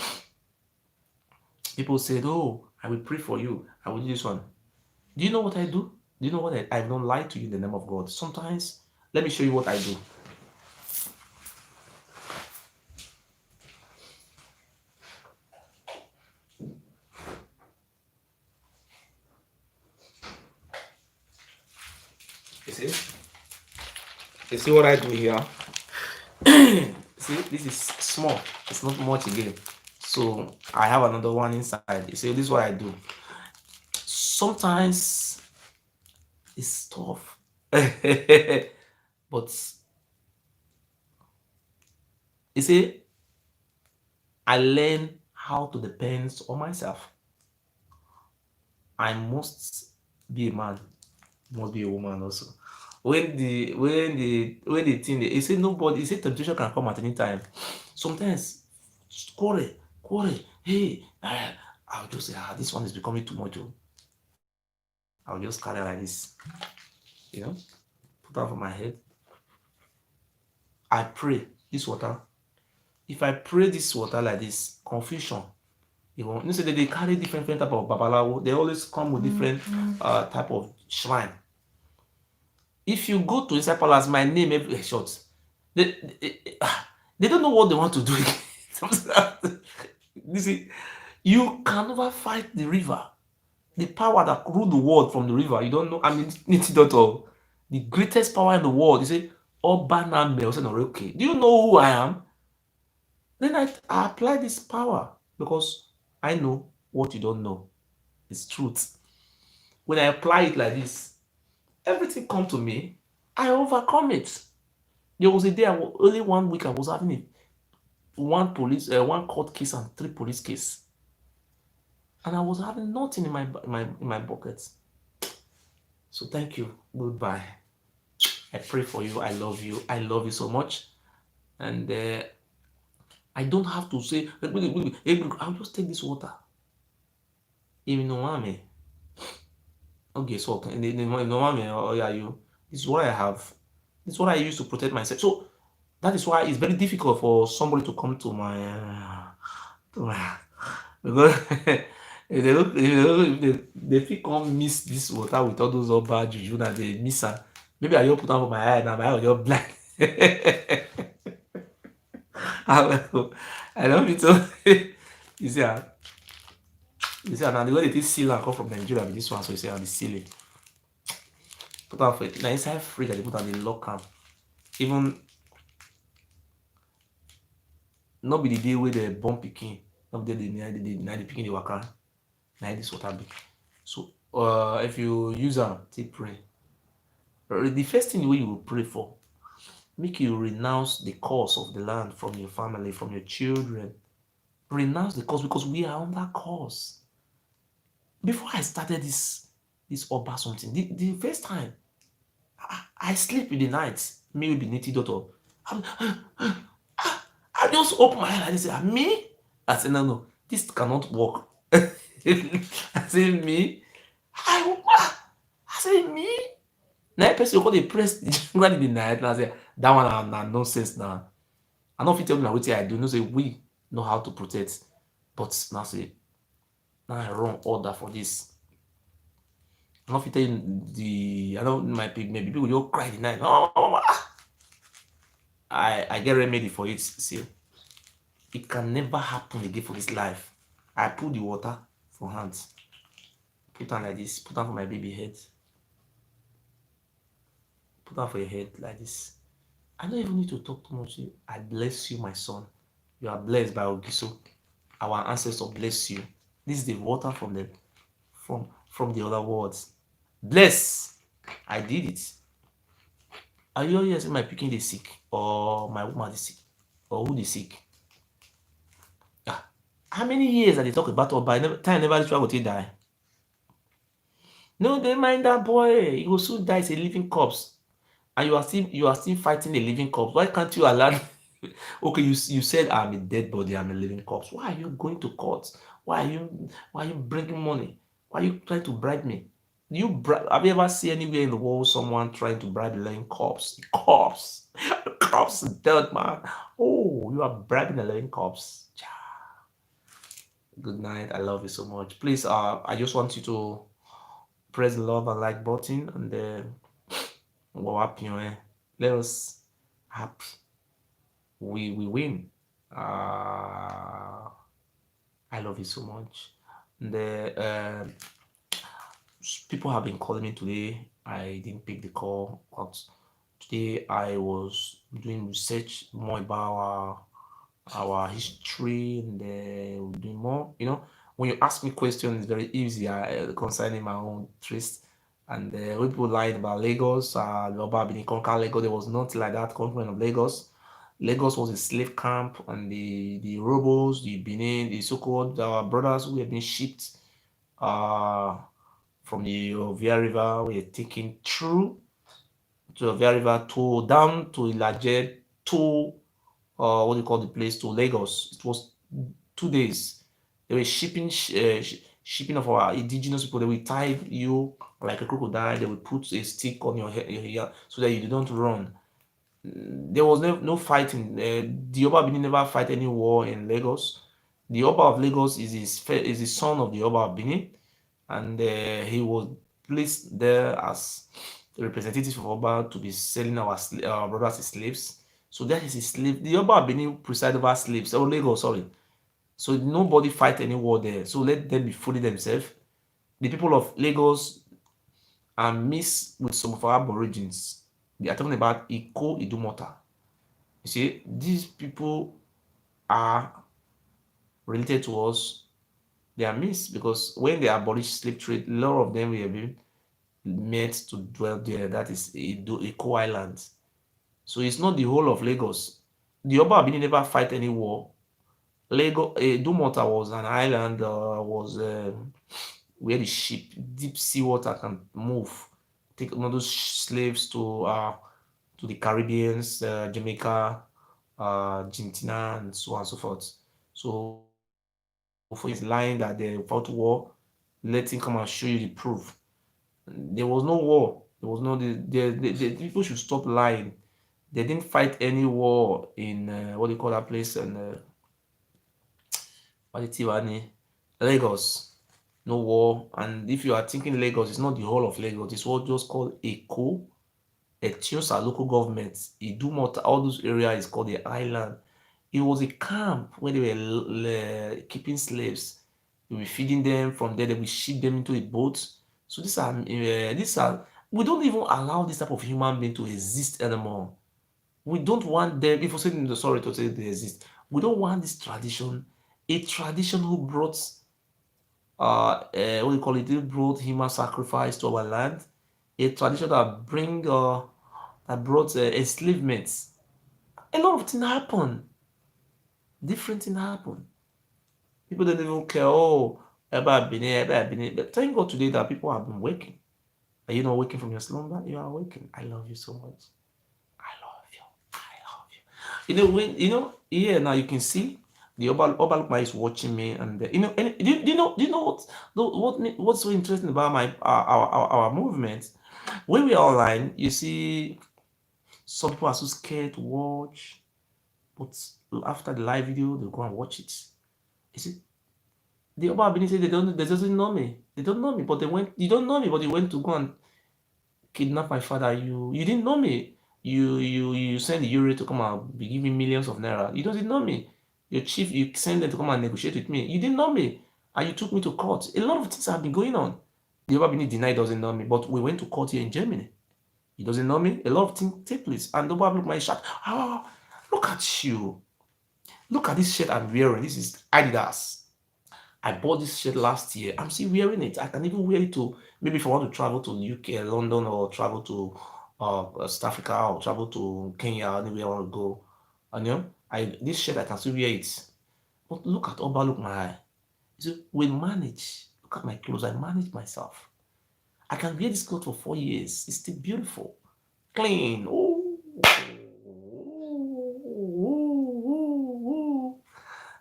people said, "Oh, I will pray for you. I will do this one." Do you know what I do? Do you know what I don't lie to you in the name of God? Sometimes, let me show you what I do. You see? You see what I do here? See, this is small. It's not much again. So I have another one inside. You see, this is what I do. Sometimes it's tough. But you see, I learn how to depend on myself. I must be a man, must be a woman also. When the thing they say nobody, he say temptation can come at any time. Sometimes quarrel, quarrel, hey, I'll just say, this one is becoming too much. I'll just carry like this, put that for my head. I pray this water. If I pray this water like this, confusion. You say that they carry different type of babalawo. They always come with different type of shrine. If you go to inside palace, my name every short. They don't know what they want to do. You see, you can never fight the river. The power that rule the world from the river. You don't know. I mean, not all. The greatest power in the world. You say, Obana Melson okay. Do you know who I am? Then I apply this power because I know what you don't know. It's truth. When I apply it like this, everything come to me. I overcome it. There was a day, only 1 week, I was having one court case and three police case, and I was having nothing in my bucket. So thank you. Goodbye. I pray for you. I love you. I love you so much. And I don't have to say, I'll just take this water. Even no mommy. Okay, so no mommy, oh yeah, you. This is what I have. This is what I use to protect myself. So that is why it's very difficult for somebody to come to my because if they come miss this water with all those other juju that they miss am. Maybe I just put am for my eye and my eye will just blind. I don't fit to you see ah na the way they take seal am come from Nigeria be this one, so you see am dey seal it. Put am for na inside fridge I dey put am dey lock am. Even no be the day wey dem born pikin, no be the day na the pikin dey waka, na this water be. So if you use am take pray, the first thing wey you go pray for, make you renounce the curse of the land from your family, from your children. Renounce the curse because we are under curse. Before I started this Oba something, the first time I sleep in the night, me with the native daughter, I just open my eye and say, me? I said, no, no, this cannot work. I say, me? I say, me? Now, person go dey press the in the night, and I say, that one na nonsense now. I no fit tell you na wetin I do. You know say we know how to protect, but now say, now I run order for this. I no fit tell you I know my people just cry the night. Oh, I get remedy for it. See, it can never happen again for this life. I put the water for hands, put am like this, put am for my baby head, put am for your head like this. I don't even need to talk too much. I bless you, my son. You are blessed by Ogiso. Our ancestors bless you. This is the water from the other worlds. Bless. I did it. Are you here saying my pikin dey sick or my woman dey sick or who dey sick? Ah, how many years I dey talk about Oba? Time never reach where I go take die. No, dey mind that boy. He go soon die as a living corpse, and you are still fighting a living corpse. Why can't you allow? Okay, you said I'm a dead body, I'm a living corpse. Why are you going to court? Why are you bringing money? Why are you trying to bribe me? Have you ever seen anywhere in the world someone trying to bribe a living corpse? Corpse, corpse is dead, man. Oh, you are bribing a living corpse. Good night. I love you so much. Please, I just want you to press the love and like button, and then what happen? Let us happy. We win. I love you so much. The people have been calling me today. I didn't pick the call, but today I was doing research more about our history and doing more. You know, when you ask me questions, it's very easy concerning my own interest. And when people lied about Lagos, Yoruba being conquer Lagos, there was nothing like that conquering of Lagos. Lagos was a slave camp, and the Robos, the Benin, the so-called brothers who had been shipped uh, from the Ovia River were taken through to Ovia River to down to Ilaje to what do you call the place, to Lagos. It was 2 days. They were shipping of our indigenous people. They will tie you like a crocodile. They will put a stick on your head so that you don't run. There was no fighting. The Oba Benin never fight any war in Lagos. The Oba of Lagos is the son of the Oba of Benin, and he was placed there as a representative of Oba to be selling our brothers as slaves. So that is his slave. The Oba of Benin preside over slaves. Oh, Lagos, sorry. So nobody fight any war there. So let them be fully themselves. The people of Lagos are mixed with some of our aborigines. They are talking about Iko Idumota. You see, these people are related to us. They are mixed because when they abolished slave trade, a lot of them were being meant to dwell there. That is Iko Island. So it's not the whole of Lagos. The Oba Abini never fight any war. Lagos, Dumota was an island, was where the ship, deep sea water can move, take one of those slaves to the Caribbeans, Jamaica, Argentina, and so on and so forth. So for you to say is lying that they fought war, let him come and show you the proof. There was no war. There was no the people should stop lying. They didn't fight any war in what do you call that place and what is it, Lagos. No war. And if you are thinking Lagos, it's not the whole of Lagos. It's what just called Eko. Etiosa local government. Idumota, all those areas is called the island. It was a camp where they were keeping slaves. They were feeding them. From there, they will ship them into a boat. So these are we don't even allow this type of human being to exist anymore. We don't want them. If we say sorry to say they exist, we don't want this tradition. A tradition who brought what do you call it? Who brought human sacrifice to our land. A tradition that brought enslavement. A lot of things happen. Different things happen. People don't even care. Oh, ever I've been here, ever I've been here. But thank God today that people have been waking. Are you not waking from your slumber? You are waking. I love you so much. I love you. I love you. Here now you can see the Obalukma is watching me, and what's so interesting about our movement? When we are online, you see some people are so scared to watch, but after the live video, they go and watch it. You see, the Oba Abini said they doesn't know me. They don't know me, but they went. You don't know me, but you went to go and kidnap my father. You didn't know me. You send the Euro to come and be giving millions of naira. You doesn't know me. Your chief, you send them to come and negotiate with me. You didn't know me, and you took me to court. A lot of things have been going on. The Oba Abini denied doesn't know me, but we went to court here in Germany. He doesn't know me. A lot of things take place, and the Oba look my shirt. Oh, look at you. Look at this shirt I'm wearing. This is Adidas. I bought this shirt last year. I'm still wearing it. I can even wear it to maybe if I want to travel to UK, London, or travel to South Africa, or travel to Kenya, anywhere I want to go. And this shirt I can still wear it. But look at Oba, look my eye. So we manage. Look at my clothes. I manage myself. I can wear this clothes for 4 years. It's still beautiful, clean. Ooh.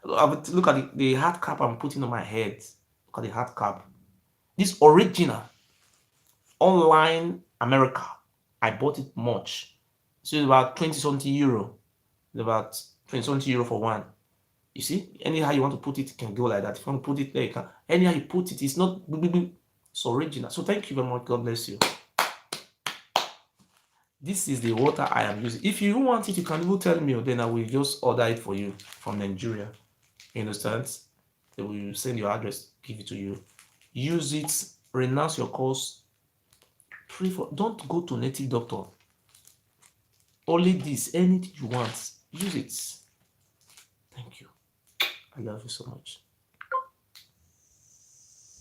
Look at the hard cap I'm putting on my head. Look at the hard cap. This original online America. I bought it much. So it's about 20 something euro. It's about 20 something euro for one. You see, anyhow you want to put it, it can go like that. If you want to put it there, you can. Anyhow you put it, it's not. It's original. So thank you very much. God bless you. This is the water I am using. If you don't want it, you can even tell me, then I will just order it for you from Nigeria. You understand? They will send your address, give it to you. Use it, renounce your cause. Pray for. Don't go to native doctor. Only this, anything you want, use it. Thank you. I love you so much.